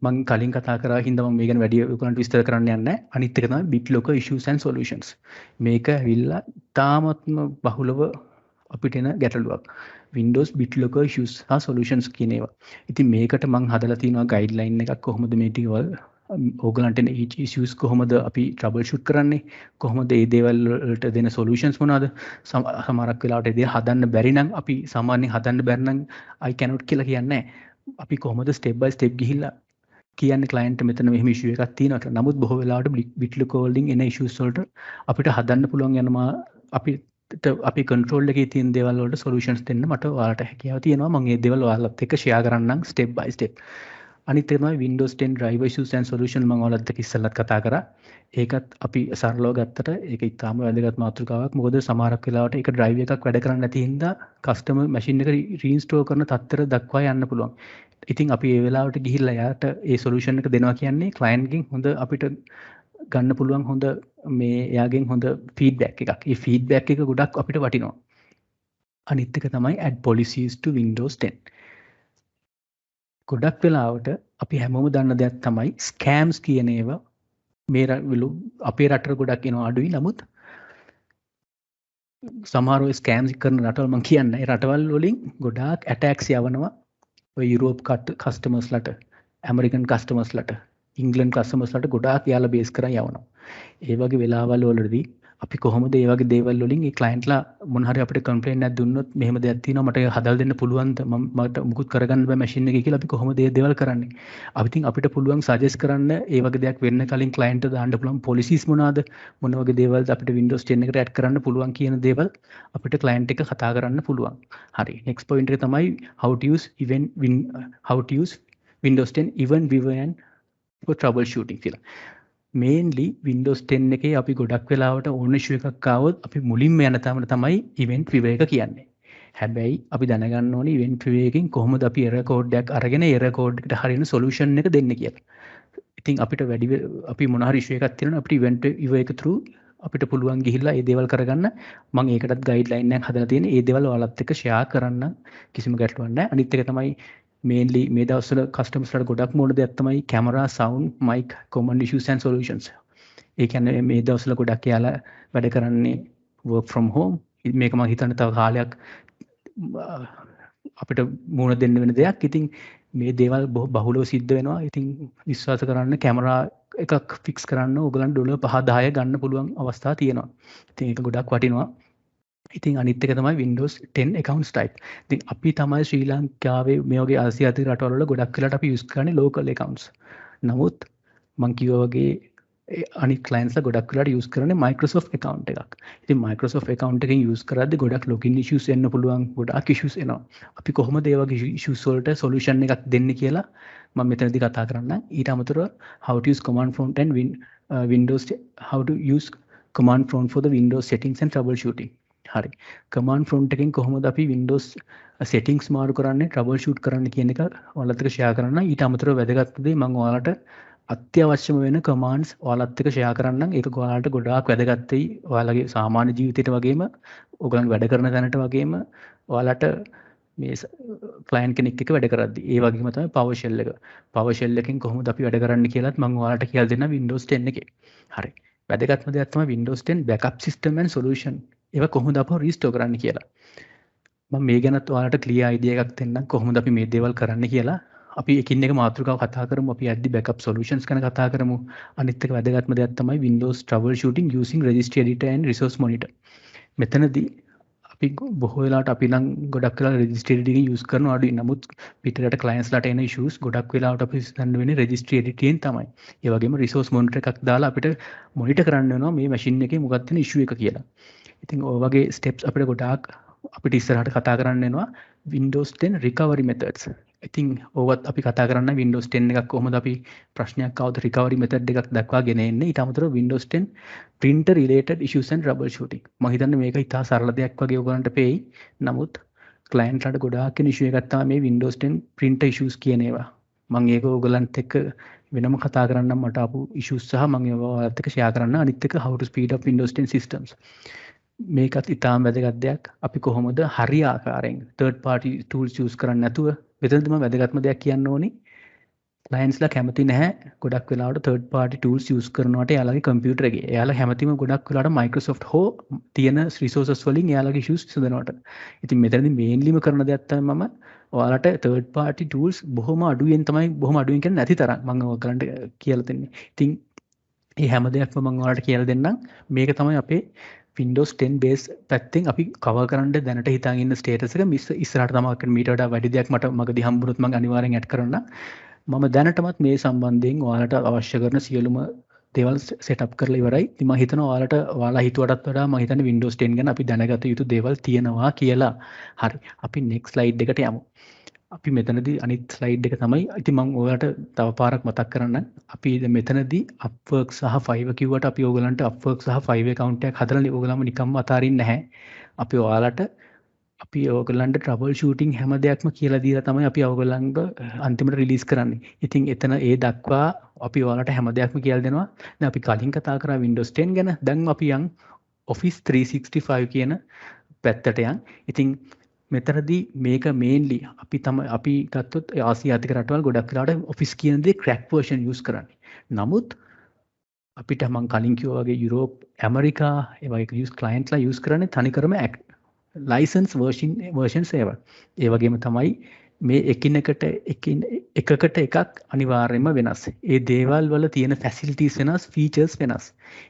මම කලින් කතා කරා හින්දා මම මේ ගැන වැඩි ඔයගලන්ට විස්තර කරන්න යන්නේ නැහැ. අනිත් එක තමයි BitLocker issues and solutions. මේක ඇවිල්ලා තාමත්ම බහුලව අපිට එන ගැටලුවක්. Windows BitLocker issues හා solutions කියන ඒවා. ඉතින් මේකට මම හදලා තියෙනවා guideline එකක් කොහොමද මේ ටිකවල ඕගලන්ට each issues කොහොමද අපි trouble shoot කරන්නේ, කොහොමද මේ දේවල් වලට දෙන solutions මොනවද, සමහරක් වෙලාවට ඒ දේ හදන්න බැරි නම් අපි සාමාන්‍යයෙන් හදන්න බැරි නම් I cannot කියලා කියන්නේ අපි කොහොමද step by step ගිහිල්ලා කියන්නේ client මෙතන මෙහෙම issue එකක් තියෙනවා කියලා. නමුත් බොහෝ වෙලාවට BitLocker වලින් එන issues වලට අපිට හදන්න පුළුවන් යනවා අපි control එකේ තියෙන දේවල් වලට solutions දෙන්න මට ඔයාලට හැකියාව තියෙනවා. මම මේ දේවල් ඔයාලත් එක්ක share කරන්නම් step by step. අනිත් එක තමයි Windows 10 driver issues and solution මම ඔයාලත් එක්ක ඉස්සෙල්ලත් කතා කරා. ඒකත් අපි සරලව ගත්තට ඒක ඉතාම වැදගත් මාතෘකාවක්. මොකද සමහරක් වෙලාවට ඒක drive එකක් වැඩ කරන්නේ නැති හින්දා customer machine එක reinstall කරන තත්ත්වයට දක්වා යන්න පුළුවන්. ඉතින් අපි ඒ වෙලාවට ගිහිල්ලා යාට ඒ solution එක දෙනවා කියන්නේ client ගෙන් හොඳ අපිට ගන්න පුළුවන් හොඳ මේ එයාගෙන් හොඳ feedback එකක්. ඒ feedback එක ගොඩක් අපිට වටිනවා. අනිත් එක තමයි add policies to Windows 10. ගොඩක් වෙලාවට අපි හැමෝම දන්න දෙයක් තමයි scams කියන ඒවා මේ අපේ රටට ගොඩක් එනවා අඩුයි. නමුත් සමහර ඔය scams කරන රටවල් මම කියන්නේ ඒ රටවල් වලින් ගොඩාක් attacks යවනවා ඔය Europe customers ලට, American customers ලට, England customers ලට ගොඩාක් යාලා බේස් කරන් යවනවා. ඒ වගේ වෙලාවල් වලදී අපි කොහොමද ඒ වගේ දේවල් වලින් ඒ clientලා මොන හරි අපිට complaint එකක් දුන්නොත් මෙහෙම දෙයක් තියෙනවා මට හදලා දෙන්න පුළුවන්ද මට මුකුත් කරගන්න බෑ machine එකේ කියලා අපි කොහොමද මේ දේවල් කරන්නේ. අපිට පුළුවන් suggest කරන්න ඒ වගේ දෙයක් වෙන්න කලින් client දාන්න පුළුවන් policies මොනවාද, මොන වගේ දේවල්ද අපිට Windows 10 එකට add කරන්න පුළුවන් කියන දේවල් අපිට client එක කතා කරන්න පුළුවන්. හරි. next point එක තමයි how to use Windows 10 event viewer and for troubleshooting කියලා. mainly Windows 10 එකේ අපි ගොඩක් වෙලාවට ඕන issue එකක් ආවොත් අපි මුලින්ම යන තමයි event viewer එක කියන්නේ. හැබැයි අපි දැනගන්න ඕනේ event viewer එකකින් කොහොමද අපි error code එකක් අරගෙන error code එකට හරියන solution එක දෙන්නේ කියලා. ඉතින් අපිට අපි මොන හරි issue එකක් තියෙනවා අපිට event viewer එක through අපිට පුළුවන් ගිහිල්ලා ඒ දේවල් කරගන්න. මම ඒකටත් ගයිඩ්ලයින් එකක් හදලා තියෙන. ඒ දේවල් ඔයාලත් එක්ක ෂෙයා කරන්න කිසිම ගැටලුවක් නැහැ. අනිත් එක තමයි මේන්ලි මේ දවස්වල කස්ටමර්ස්ලාට ගොඩක් මොන දෙයක් තමයි camera, sound, mic, common issues and solutions. ඒ කියන්නේ මේ දවස්වල ගොඩක් යාලා වැඩ කරන්නේ work from home. මේක මම හිතන්නේ තව කාලයක් අපිට මුණ දෙන්න වෙන දෙයක්. ඉතින් මේ දේවල් බහුලව සිද්ධ වෙනවා. ඉතින් විශ්වාස කරන්න කැමරා එකක් ෆික්ස් කරන්න ඕගලන්ට ඩොලර් 5-10 ගන්න පුළුවන් අවස්ථා තියෙනවා. ඉතින් ඒක ගොඩක් වටිනවා. ඉතින් අනිත් එක තමයි Windows 10 accounts type. ඉතින් අපි තමයි ශ්‍රී ලංකාවේ මේ වගේ ආසියාතික රටවල් වල ගොඩක් වෙලාට අපි use කරන්නේ local accounts. නමුත් මම කිව්වා වගේ අනිත් clients ලා ගොඩක් වෙලාට use කරන්නේ Microsoft account එකක්. ඉතින් Microsoft account එකෙන් use කරද්දී ගොඩක් login issues එන්න පුළුවන්, ගොඩක් issues එනවා. අපි කොහොමද ඒ වගේ issues වලට solution එකක් දෙන්නේ කියලා මම මෙතනදී කතා කරන්නම්. ඊට අමතරව how to use command prompt and Windows how to use command prompt for the Windows settings and troubleshooting. හරි. command prompt එකෙන් කොහොමද අපි Windows settings මාරු කරන්නේ, troubleshoot කරන්න කියන එක ඔයාලත් එක්ක share කරන්න. ඊට අමතරව වැදගත් දේ මම ඔයාලට අත්‍යවශ්‍යම වෙන commands ඔයාලත් එක්ක share කරන්නම්. ඒක ඔයාලට ගොඩාක් වැදගත් වෙයි. ඔයාලගේ සාමාන්‍ය ජීවිතේට වගේම ඔයගොල්ලන් වැඩ කරන තැනට වගේම ඔයාලට මේ client කෙනෙක් එක්ක වැඩ කරද්දී. ඒ වගේම තමයි PowerShell එක. PowerShell එකෙන් කොහොමද අපි වැඩ කරන්න කියලාත් මම ඔයාලට කියලා දෙන්නම් Windows 10 එකේ. හරි. වැදගත්ම දෙයක් තමයි Windows 10 backup system and solution. ඒක කොහොමද අපව රීස්ටෝර් කරන්න කියලා. මම මේ ගැනත් ඔයාලට ක්ලියර් අයිඩියා එකක් දෙන්නම් කොහොමද අපි මේ දේවල් කරන්න කියලා. අපි එකින් එක මාතෘකාව කතා කරමු. අපි යද්දි backup solutions ගැන කතා කරමු. අනිත් එක වැදගත්ම දෙයක් තමයි Windows troubleshooting using registry editor and resource monitor. මෙතනදී අපි බොහෝ වෙලාවට අපි නම් ගොඩක් වෙලාවට registry editor use කරනවා අඩුයි. නමුත් පිටරට clients ලාට එන issues ගොඩක් වෙලාවට අපි හිතන්න වෙන්නේ registry editor එකෙන් තමයි. ඒ වගේම resource monitor එකක් දාලා අපිට monitor කරන්න වෙනවා මේ machine එකේ මොකක්ද තියෙන issue එක කියලා. ඉතින් ඔය වගේ steps අපිට ගොඩාක් අපිට ඉස්සරහට කතා කරන්න වෙනවා Windows 10 recovery methods. ඉතින් ඕවත් අපි කතා කරන්න Windows 10 එකක් කොහොමද අපි ප්‍රශ්නයක් ආවොත් recovery method එකක් දක්වාගෙන එන්නේ. ඊට අමතරව Windows 10 printer related issues and troubleshooting. මම හිතන්නේ මේක ඉතා සරල දෙයක් වගේ ඔයගොල්ලන්ට පෙයි. නමුත් client ලාට ගොඩාක් වෙන issue එකක් තමයි මේ Windows 10 printer issues කියන ඒවා. මම ඒක ඔයගොල්ලන්ට එක්ක වෙනම කතා කරන්නම්. මට ආපු issues සහ මම ඒවා ඔයාලත් එක්ක share කරන්න. අනිත් එක how to speed up Windows 10 systems. මේකත් ඉතාම වැදගත් දෙයක්. අපි කොහොමද හරි ආකාරයෙන් third party tools use කරන්නේ නැතුව මෙතනදී මම වැදගත්ම දෙයක් කියන්න ඕනි. clients ලා කැමති නැහැ ගොඩක් වෙලාවට third party tools use කරනවට එයාලගේ computer එකේ. එයාලා හැමතිම ගොඩක් වෙලාවට Microsoft හෝ තියෙන resources වලින් එයාලගේ issues විසඳනවට. ඉතින් මෙතනදී mainlyම කරන දෙයක් තමයි මම ඔයාලට third party tools බොහොම අඩුවෙන් කියන්නේ නැති තරම් මම ඔයගලන්ට කියලා දෙන්නේ. ඉතින් මේ හැම දෙයක්ම මම ඔයාලට කියලා දෙන්නම්. මේක තමයි අපේ Windows 10 base පැත්තෙන් අපි cover කරන්න දැනට හිතාගෙන ඉන්න status එක. ඉස්සරහට තමයි මීට වඩා වැඩි දෙයක් මට මගදී හම්බුනොත් මම අනිවාර්යෙන් add කරන්න. මම දැනටමත් මේ සම්බන්ධයෙන් ඔයාලට අවශ්‍ය කරන සියලුම දේවල් setup කරලා ඉවරයි. ඉතින් මම හිතනවා ඔයාලා හිතුවටත් වඩා මම හිතන්නේ Windows 10 ගැන අපි දැනගත යුතු දේවල් තියෙනවා කියලා. හරි. අපි next slide එකට යමු. අපි මෙතනදී අනිත් slide එක තමයි ඉතින් මම ඔයාලට තව පාරක් මතක් කරන්න. අපි මෙතනදී Upwork සහ Fiverr කිව්වට අපි ඕගලන්ට Upwork සහ Fiverr account එකක් හදලා ඕගලම නිකම්ම අතාරින්නේ නැහැ. අපි ඔයාලට අපි ඕගලන්ට trouble shooting හැම දෙයක්ම කියලා දීලා තමයි අපි ඕගලන්ට අන්තිමට රිලීස් කරන්නේ. ඉතින් එතන ඒ දක්වා අපි ඔයාලට හැම දෙයක්ම කියලා දෙනවා. දැන් අපි කලින් කතා කරා Windows 10 ගැන. දැන් අපි යන් Office 365 කියන පැත්තට යන්. ඉතින් මෙතනදී මේක mainly අපි ගත්තොත් ආසියාතික රටවල් ගොඩක් වෙලාවට Office කියන දේ crack version use කරන්නේ. නමුත් අපිට මම කලින් කිව්වා වගේ යුරෝප්, ඇමරිකා ඒ වගේ clients ලා use කරන්නේ තනිකරම license versions ඒවා. ඒ වගේම තමයි මේ එකකට එකක් අනිවාර්යයෙන්ම වෙනස්. ඒ දේවල් වල තියෙන facilities වෙනස්, features වෙනස්.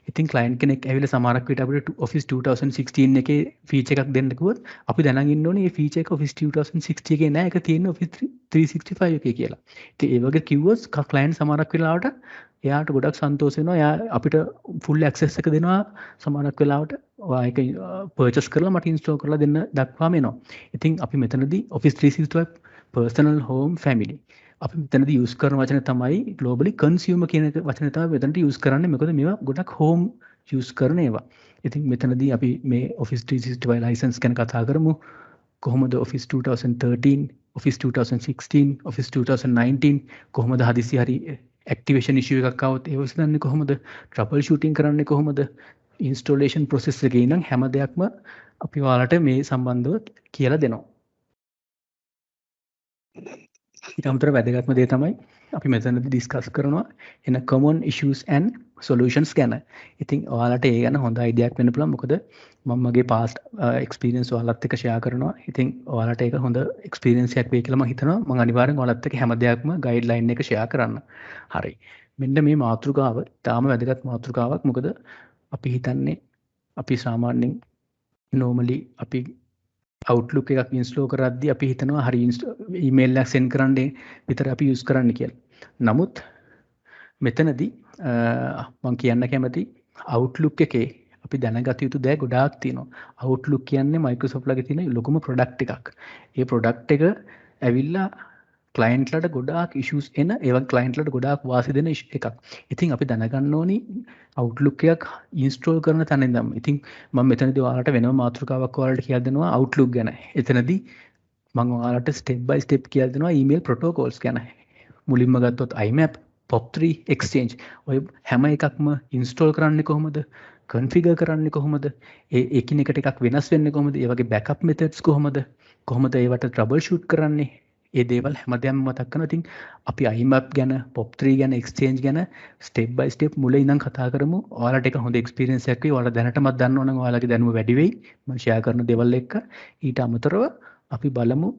ඉතින් client කෙනෙක් ඇවිල්ලා සමහරක් විට අපිට Office 2016 එකේ feature එකක් දෙන්න කිව්වොත් අපි දැනන් ඉන්න ඕනේ මේ feature එක Office 2060 එකේ නෑ, ඒක තියෙන්නේ Office 365 එකේ කියලා. ඉතින් ඒ වගේ කිව්වොත් client සමහරක් වෙලාවට එයාට ගොඩක් සන්තෝෂ වෙනවා. එයා අපිට full access එක දෙනවා සමහරක් වෙලාවට. ඔයා ඒක purchase කරලා මට install කරලා දෙන්න දක්වාම එනවා. ඉතින් අපි මෙතනදී Office 365 personal home family අපි මෙතනදී use කරන වචන තමයි globally consumer කියන වචනේ තමයි මෙතනදී use කරන්නේ. මොකද මේවා ගොඩක් home use කරන ඒවා. ඉතින් මෙතනදී අපි මේ Office 365 license ගැන කතා කරමු. කොහොමද Office 2013, Office 2016, Office 2019 කොහොමද හදිසි හරි activation issue එකක් આવොත් ඒක විසඳන්නේ කොහොමද? trouble shooting කරන්නේ කොහොමද? ඉන්ස්ටෝලේෂන් ප්‍රොසෙස් එකේ ඉඳන් හැම දෙයක්ම අපි ඔයාලට මේ සම්බන්ධව කියලා දෙනවා. ඊට අමතරව වැදගත්ම දේ තමයි අපි මෙතනදී ඩිස්කස් කරනවා එන common issues and solutions ගැන. ඉතින් ඔයාලට ඒ ගැන හොඳ අයිඩියාවක් වෙන්න පුළුවන්. මොකද මම මගේ past experience ඔයාලත් එක්ක share කරනවා. ඉතින් ඔයාලට ඒක හොඳ experience එකක් වෙයි කියලා මම හිතනවා. මම අනිවාර්යෙන් ඔයාලත් එක්ක හැම දෙයක්ම guideline එක share කරන්න. හරි. මෙන්න මේ මාතෘකාව තාම වැදගත් මාතෘකාවක්. මොකද අපි හිතන්නේ අපි සාමාන්‍යයෙන් normally අපි Outlook එකක් ඉන්ස්ටෝල් කරද්දී අපි හිතනවා හරි ඊමේල් එකක් send කරන්න විතර අපි use කරන්න කියලා. නමුත් මෙතනදී මම කියන්න කැමති Outlook එකේ අපි දැනගත යුතු දේ ගොඩාක් තියෙනවා. Outlook කියන්නේ Microsoft ලගේ තියෙන ලොකුම product එකක්. ඒ product එක ඇවිල්ලා client ලට ගොඩාක් issues එන ඒවා client ලට ගොඩාක් වාසි දෙන එකක්. ඉතින් අපි දැනගන්න ඕනි Outlook එකක් install කරන තැන ඉඳන්. ඉතින් මම මෙතනදී ඔයාලට වෙනම මාතෘකාවක් ඔයාලට කියලා දෙනවා Outlook ගැන. එතනදී මම ඔයාලට step by step කියලා දෙනවා email protocols ගැන. මුලින්ම ගත්තොත් IMAP, POP3, Exchange. ඔය හැම එකක්ම install කරන්නේ කොහොමද? configure කරන්නේ කොහොමද? ඒ එකිනෙකට එකක් වෙනස් වෙන්නේ කොහොමද? ඒ වගේ backup methods කොහොමද? කොහොමද ඒවට troubleshoot කරන්නේ? ඒ දේවල් හැමදේම මතක් කරනවා. ඉතින් අපි IMAP ගැන, POP3 ගැන, Exchange ගැන step by step මුලින් ඉඳන් කතා කරමු. ඔයාලට ඒක හොඳ experience එකක් වෙයි. ඔයාලා දැනටමත් දන්නවා නම් ඔයාලගේ දැනුම වැඩි වෙයි. මම share කරන දේවල් එක්ක. ඊට අමතරව අපි බලමු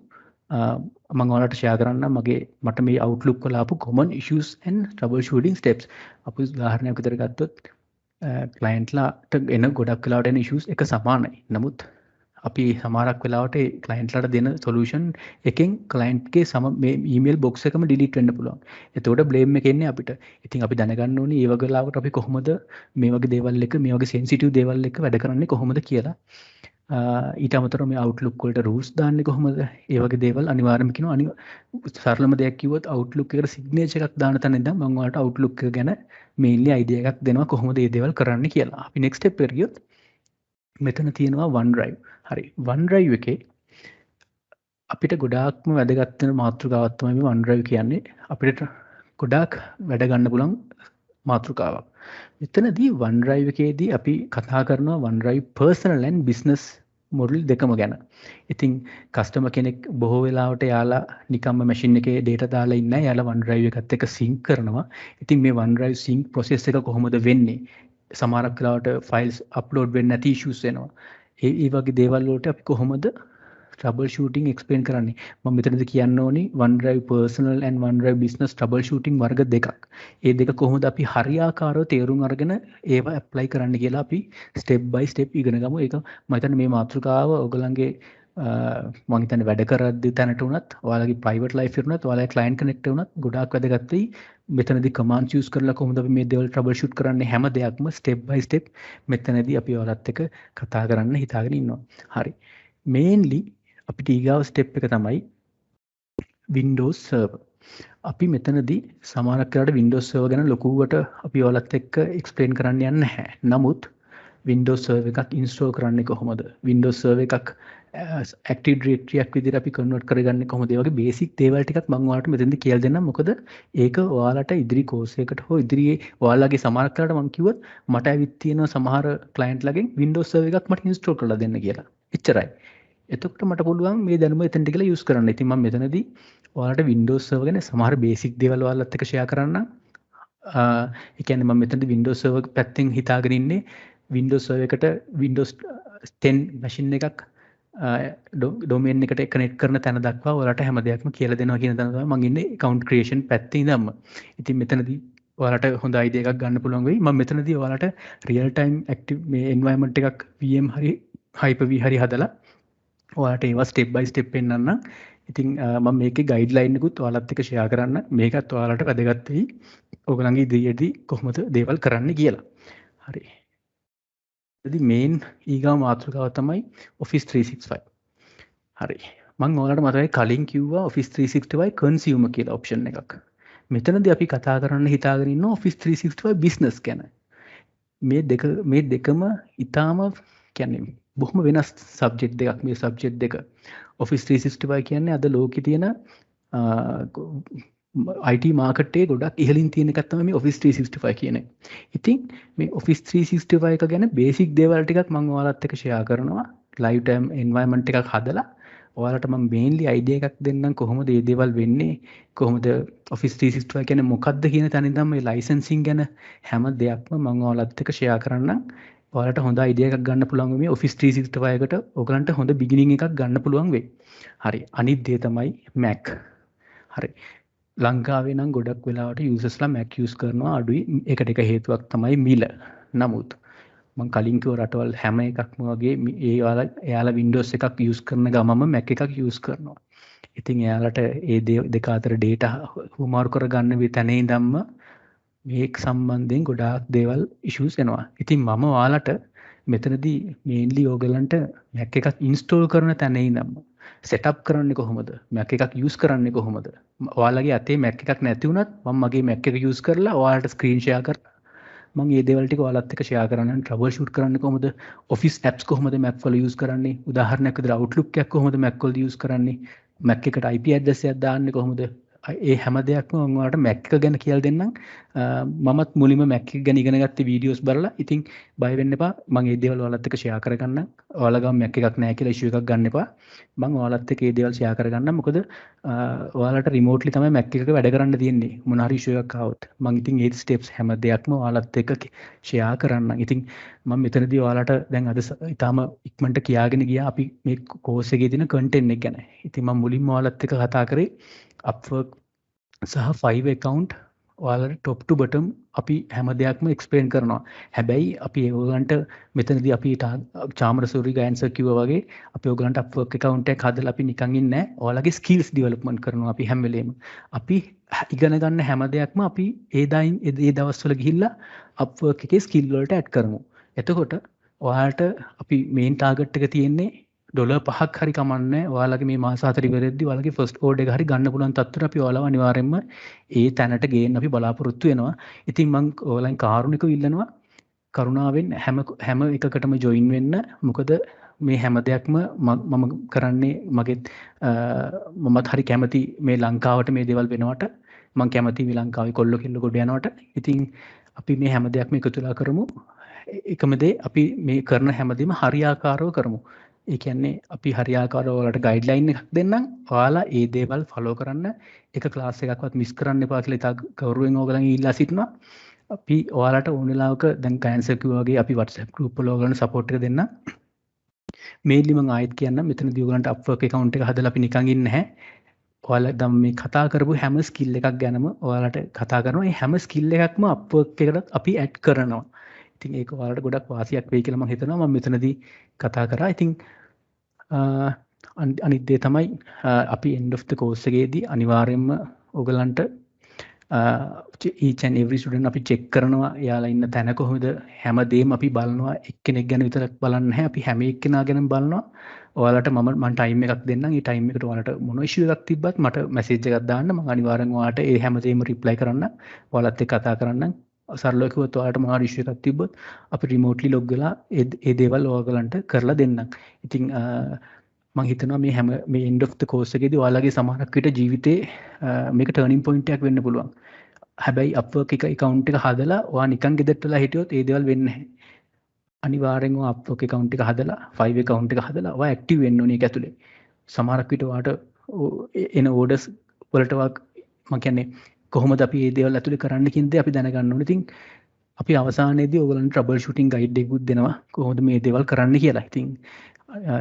මම ඔයාලට share කරන්න මට මේ Outlook වල ආපු common issues and troubleshooting steps. අපි උදාහරණයක් විතර ගත්තොත් client ලාට එන ගොඩක් වෙලාවට එන issues එක සමානයි. නමුත් අපි සමහරක් වෙලාවට ඒ client ලාට දෙන solution එකෙන් client ගේ මේ email box එකම delete වෙන්න පුළුවන්. එතකොට blame එක එන්නේ අපිට. ඉතින් අපි දැනගන්න ඕනේ මේ වගේ වෙලාවකට අපි කොහොමද මේ වගේ දේවල් එක මේ වගේ sensitive දේවල් එක වැඩ කරන්නේ කොහොමද කියලා. ඊට අමතරව මේ Outlook වලට rules දාන්නේ කොහොමද? ඒ වගේ දේවල් අනිවාර්යයෙන්ම කියනවා. සරලම දෙයක් කිව්වොත් Outlook එකට signature එකක් දාන තැන ඉඳන් මම ඔයාලට Outlook එක ගැන mainly idea එකක් දෙනවා කොහොමද මේ දේවල් කරන්න කියලා. අපි next step එකට ගියොත් මෙතන තියෙනවා OneDrive. හරි. OneDrive එකේ අපිට ගොඩාක්ම වැදගත් වෙන මාතෘකාවක් තමයි මේ OneDrive කියන්නේ. අපිට ගොඩාක් වැඩ ගන්න පුළුවන් මාතෘකාවක්. මෙතනදී OneDrive එකේදී අපි කතා කරනවා OneDrive personal and business model දෙකම ගැන. ඉතින් කස්ටමර් කෙනෙක් බොහෝ වෙලාවට යාලා නිකම්ම මැෂින් එකේ data දාලා ඉන්නේ නැහැ. යාලා OneDrive එකත් එක්ක sync කරනවා. ඉතින් මේ OneDrive sync process එක කොහොමද වෙන්නේ? සමහරක් වෙලාවට files upload වෙන්නේ නැති issues එනවා. ඒ වගේ දේවල් වලට අපි කොහොමද troubleshooting explain කරන්නේ? මම මෙතනදී කියන්න ඕනි OneDrive personal and OneDrive business troubleshooting වර්ග දෙකක්. ඒ දෙක කොහොමද අපි හරියාකාරව තේරුම් අරගෙන ඒවා apply කරන්න කියලා අපි step by step ඉගෙන ගමු. ඒක මම හිතන්නේ මේ මාතෘකාව ඔයගලන්ගේ මම හිතන්නේ වැඩ කරද්දී තැනට උනත් ඔයාලගේ private life එක උනත් ඔයාලගේ client connect උනත් ගොඩාක් වැදගත් වෙයි. මෙතනදී commands use කරලා කොහොමද අපි මේ දේවල් troubleshoot කරන්නේ හැම දෙයක්ම step by step මෙතනදී අපි ඔයාලත් එක්ක කතා කරන්න හිතාගෙන ඉන්නවා. හරි. mainly අපිට ඊගාව step එක තමයි Windows Server. අපි මෙතනදී සමහරක් වෙලාවට Windows Server ගැන ලොකුවට අපි ඔයාලත් එක්ක explain කරන්න යන්නේ නැහැ. නමුත් Windows Server එකක් install කරන්නේ කොහොමද? Windows Server එකක් Active Directory එකක් විදිහට අපි convert කරගන්නේ කොහොමද? ඒ වගේ basic දේවල් ටිකක් මම ඔයාලට මෙතෙන්දී කියලා දෙන්නම්. මොකද ඒක ඔයාලට ඉදිරි course එකකට හෝ ඉදිරියේ ඔයාලගේ සමහරක් වෙලාවට මම කිව්වොත් මට ඇවිත් තියෙන සමහර client ලගෙන් Windows Server එකක් මට install කරලා දෙන්න කියලා. එච්චරයි. එතකොට මට පුළුවන් මේ දැනුම එතනට කියලා use කරන්න. ඉතින් මම මෙතනදී ඔයාලට Windows Server ගැන සමහර basic දේවල් ඔයාලත් එක්ක share කරන්න. ඒ කියන්නේ මම මෙතනදී Windows Server පැත්තෙන් හිතාගෙන ඉන්නේ Windows Server එකට Windows 10 machine එකක් domain එකට connect කරන තැන දක්වා ඔයාලට හැම දෙයක්ම කියලා දෙනවා කියන තැන තමයි මම ඉන්නේ account creation පැත්තේ ඉඳන්ම. ඉතින් මෙතනදී ඔයාලට හොඳ idea එකක් ගන්න පුළුවන් වෙයි. මම මෙතනදී ඔයාලට real time active මේ environment එකක් VM හරි Hyper-V හරි හදලා ඔයාලට ඒවා step by step පෙන්නන්න. ඉතින් මම මේකේ guideline එකකුත් ඔයාලත් එක්ක share කරන්න. මේකත් ඔයාලට වැදගත් වෙයි. ඔයගලන්ගේ ඉදිරියේදී කොහොමද දේවල් කරන්න කියලා. හරි. මේන් ඊගාව මාතෘකාව තමයි Office 365. හරි. මම ඔයාලට මතකයි කලින් කිව්වා Office 365 consumer කියලා option එකක්. මෙතනදී අපි කතා කරන්න හිතාගෙන ඉන්න Office 365 business ගැන. මේ දෙකම ඊටාම කියන්නේ බොහොම වෙනස් subject දෙකක් මේ subject දෙක. Office 365 කියන්නේ අද ලෝකේ තියෙන IT මාකට් එකේ ගොඩක් ඉහළින් තියෙන එකක් තමයි මේ Office 365 කියන එක. ඉතින් මේ Office 365 එක ගැන බේසික් දේවල් ටිකක් මම ඔයාලත් එක්ක ෂෙයා කරනවා. live time environment එකක් හදලා ඔයාලට මම mainly idea එකක් දෙන්නම් කොහොමද මේ දේවල් වෙන්නේ, කොහොමද Office 365 කියන්නේ මොකක්ද කියන තැන ඉඳන් මේ licensing ගැන හැම දෙයක්ම මම ඔයාලත් එක්ක ෂෙයා කරන්නම්. ඔයාලට හොඳ idea එකක් ගන්න පුළුවන් මේ Office 365 එකට ඔයගලන්ට හොඳ beginning එකක් ගන්න පුළුවන් වෙයි. හරි. අනිත් දේ තමයි Mac. හරි. ලංකාවේ නම් ගොඩක් වෙලාවට යූසර්ස්ලා Mac use කරනවා අඩුයි. ඒකට එක හේතුවක් තමයි මිල. නමුත් මම කලින් කිව්ව රටවල් හැම එකක්ම වගේ එයාලා Windows එකක් use කරන ගමම Mac එකක් use කරනවා. ඉතින් එයාලට ඒ දෙක අතර data හුමාරු කරගන්න මේ තැනේ ඉඳන්ම මේක සම්බන්ධයෙන් ගොඩාක් දේවල් issues එනවා. ඉතින් මම ඔයාලට මෙතනදී mainly ඕගලන්ට Mac එකක් install කරන තැනේ ඉඳන්ම setup කරන්නේ කොහොමද? Mac එකක් use කරන්නේ කොහොමද? ඔයාලගේ අතේ Mac එකක් නැති වුණත් මම මගේ Mac එක use කරලා ඔයාලට screen share කරලා මම මේ දේවල් ටික ඔයාලත් එක්ක share කරන්න trouble shoot කරන්නේ කොහොමද? Office apps කොහොමද Mac වල use කරන්නේ? උදාහරණයක් විදිහට Outlook එකක් කොහොමද Mac වල use කරන්නේ? Mac එකට IP address එකක් දාන්නේ කොහොමද? ඒ හැම දෙයක්ම මම ඔයාලට Mac එක ගැන කියලා දෙන්නම්. මමත් මුලින්ම Mac එක ගැන ඉගෙන ගත්තේ වීඩියෝස් බලලා. ඉතින් බය වෙන්න එපා. මම මේ දේවල් ඔයාලත් එක්ක share කරගන්නම්. ඔයාලා ගාව Mac එකක් නැහැ කියලා issue එකක් ගන්න එපා. මම ඔයාලත් එක්ක මේ දේවල් share කරගන්නම්. මොකද ඔයාලට remotely තමයි Mac එකක වැඩ කරන්න තියෙන්නේ. මොන හරි issue එකක් ආවොත්. මම ඉතින් ඒ steps හැම දෙයක්ම ඔයාලත් එක්ක share කරන්නම්. ඉතින් මම මෙතනදී ඔයාලට දැන් අද ඊටාම ඉක්මනට කියාගෙන ගියා අපි මේ course එකේ තියෙන content එක ගැන. ඉතින් මම මුලින්ම ඔයාලත් එක්ක කතා කරේ Upwork සහ Fiverr account ඔයාලට top to bottom අපි හැම දෙයක්ම explain කරනවා. හැබැයි අපි ඒගොල්ලන්ට මෙතනදී අපි චාමරසූරි ගෑන්සර් කිව්වා වගේ අපි ඕගලන්ට Upwork account එකක් හදලා අපි නිකන් ඉන්නේ නැහැ. ඔයාලගේ skills development කරනවා අපි හැම වෙලේම. අපි ඉගෙන ගන්න හැම දෙයක්ම අපි ඒ දවස්වල ගිහිල්ලා Upwork එකේ skill වලට add කරමු. එතකොට ඔයාලට අපි main target එක තියෙන්නේ $5ක් හරි කමන්නේ ඔයාලගේ මේ මාස 4 ඉවරෙද්දී ඔයාලගේ first order එක හරි ගන්න පුළුවන් තත්ත්වයට අපි ඔයාලව අනිවාර්යයෙන්ම ඒ තැනට ගේන්න අපි බලාපොරොත්තු වෙනවා. ඉතින් මම ඔයාලෙන් කාරුණිකව ඉල්ලනවා කරුණාවෙන් හැම එකකටම join වෙන්න. මොකද මේ හැම දෙයක්ම මම කරන්නේ මමත් හරි කැමති මේ ලංකාවට මේ දේවල් වෙනවට. මම කැමති මේ ලංකාවේ කොල්ල කෙල්ල ගොඩ යනවට. ඉතින් අපි මේ හැම දෙයක්ම එකතුලා කරමු. එකම දේ අපි මේ කරන හැමදේම හරියාකාරව කරමු. ඒ කියන්නේ අපි හරියාකාරව ඔයාලට ගයිඩ්ලයින් එකක් දෙන්නම්. ඔයාලා ඒ දේවල් ෆලෝ කරන්න. එක ක්ලාස් එකක්වත් මිස් කරන්න එපා කියලා ඉතා ගෞරවයෙන් ඕගලන් ඉල්ලා සිටිනවා. අපි ඔයාලට ඕන වෙලාවක දැන් කැන්සර් කිව්වා වගේ අපි WhatsApp group වල ඔයගලන්ට support එක දෙන්න. මේන්ලි මම ආයෙත් කියන්නම් මෙතනදී ඔයගලන්ට Upwork account එක හදලා අපි නිකන් ඉන්නේ නැහැ. ඔයාලා දැන් මේ කතා කරපු හැම skill එකක් ගැනම ඔයාලට කතා කරනවා. මේ හැම skill එකක්ම Upwork එකට අපි add කරනවා. ඉතින් ඒක ඔයාලට ගොඩක් වාසියක් වෙයි කියලා මම හිතනවා. මම මෙතනදී කතා කරා. ඉතින් අනිත් දේ තමයි අපි end of the course එකේදී අනිවාර්යයෙන්ම ඔයගලන්ට each and every student අපි check කරනවා එයාලා ඉන්න තැන කොහොමද හැමදේම අපි බලනවා එක්කෙනෙක් ගැන විතරක් බලන්නේ නැහැ අපි හැම එක්කෙනා ගැනම බලනවා ඔයාලට මම ටයිම් එකක් දෙන්නම් ඒ ටයිම් එකට ඔයාලට මොන ඉෂුව එකක් තිබ්බත් මට මැසේජ් එකක් දාන්න මම අනිවාර්යෙන් ඔයාලට ඒ හැමදේම රිප්ලයි කරන්න ඔයාලත් එක්ක කතා කරන්න සරලව කිව්වොත් ඔයාලට මොන හරි ඉෂුව එකක් තිබ්බොත් අපි රිමෝට්ලි ලොග් වෙලා ඒ දේවල් ඔයාලන්ට කරලා දෙන්නම් ඉතින් මම හිතනවා මේ end of the course එකේදී ඔයාලගේ සමහරක් විට ජීවිතේ මේක turning point එකක් වෙන්න පුළුවන්. හැබැයි Upwork එක account එක හදලා ඔයා නිකන් ගෙදරට වෙලා හිටියොත් ඒ දේවල් වෙන්නේ නැහැ. අනිවාර්යෙන්ම ඔයා Upwork account එක හදලා Fiverr account එක හදලා ඔයා active වෙන්න ඕනේ ඒක ඇතුලේ. සමහරක් විට ඔයාට එන orders වලට මම කියන්නේ කොහොමද අපි මේ දේවල් ඇතුලේ කරන්න කියන දේ අපි දැනගන්න ඕනේ. ඉතින් අපි අවසානයේදී ඔයගලන්ට trouble shooting guide එකකුත් දෙනවා කොහොමද මේ දේවල් කරන්න කියලා. ඉතින්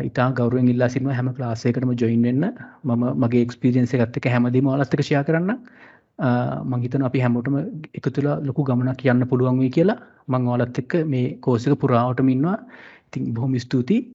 ඉතා ගෞරවයෙන් ඉල්ලා සිටිනවා හැම ක්ලාස් එකකටම join වෙන්න. මම මගේ experience එකත් එක්ක හැමදේම ඔයාලත් එක්ක share කරන්න. මම හිතනවා අපි හැමෝටම එකතුලා ලොකු ගමනක් යන්න පුළුවන් වෙයි කියලා. මම ඔයාලත් එක්ක මේ course එක පුරාවටම ඉන්නවා. ඉතින් බොහොම ස්තුතියි.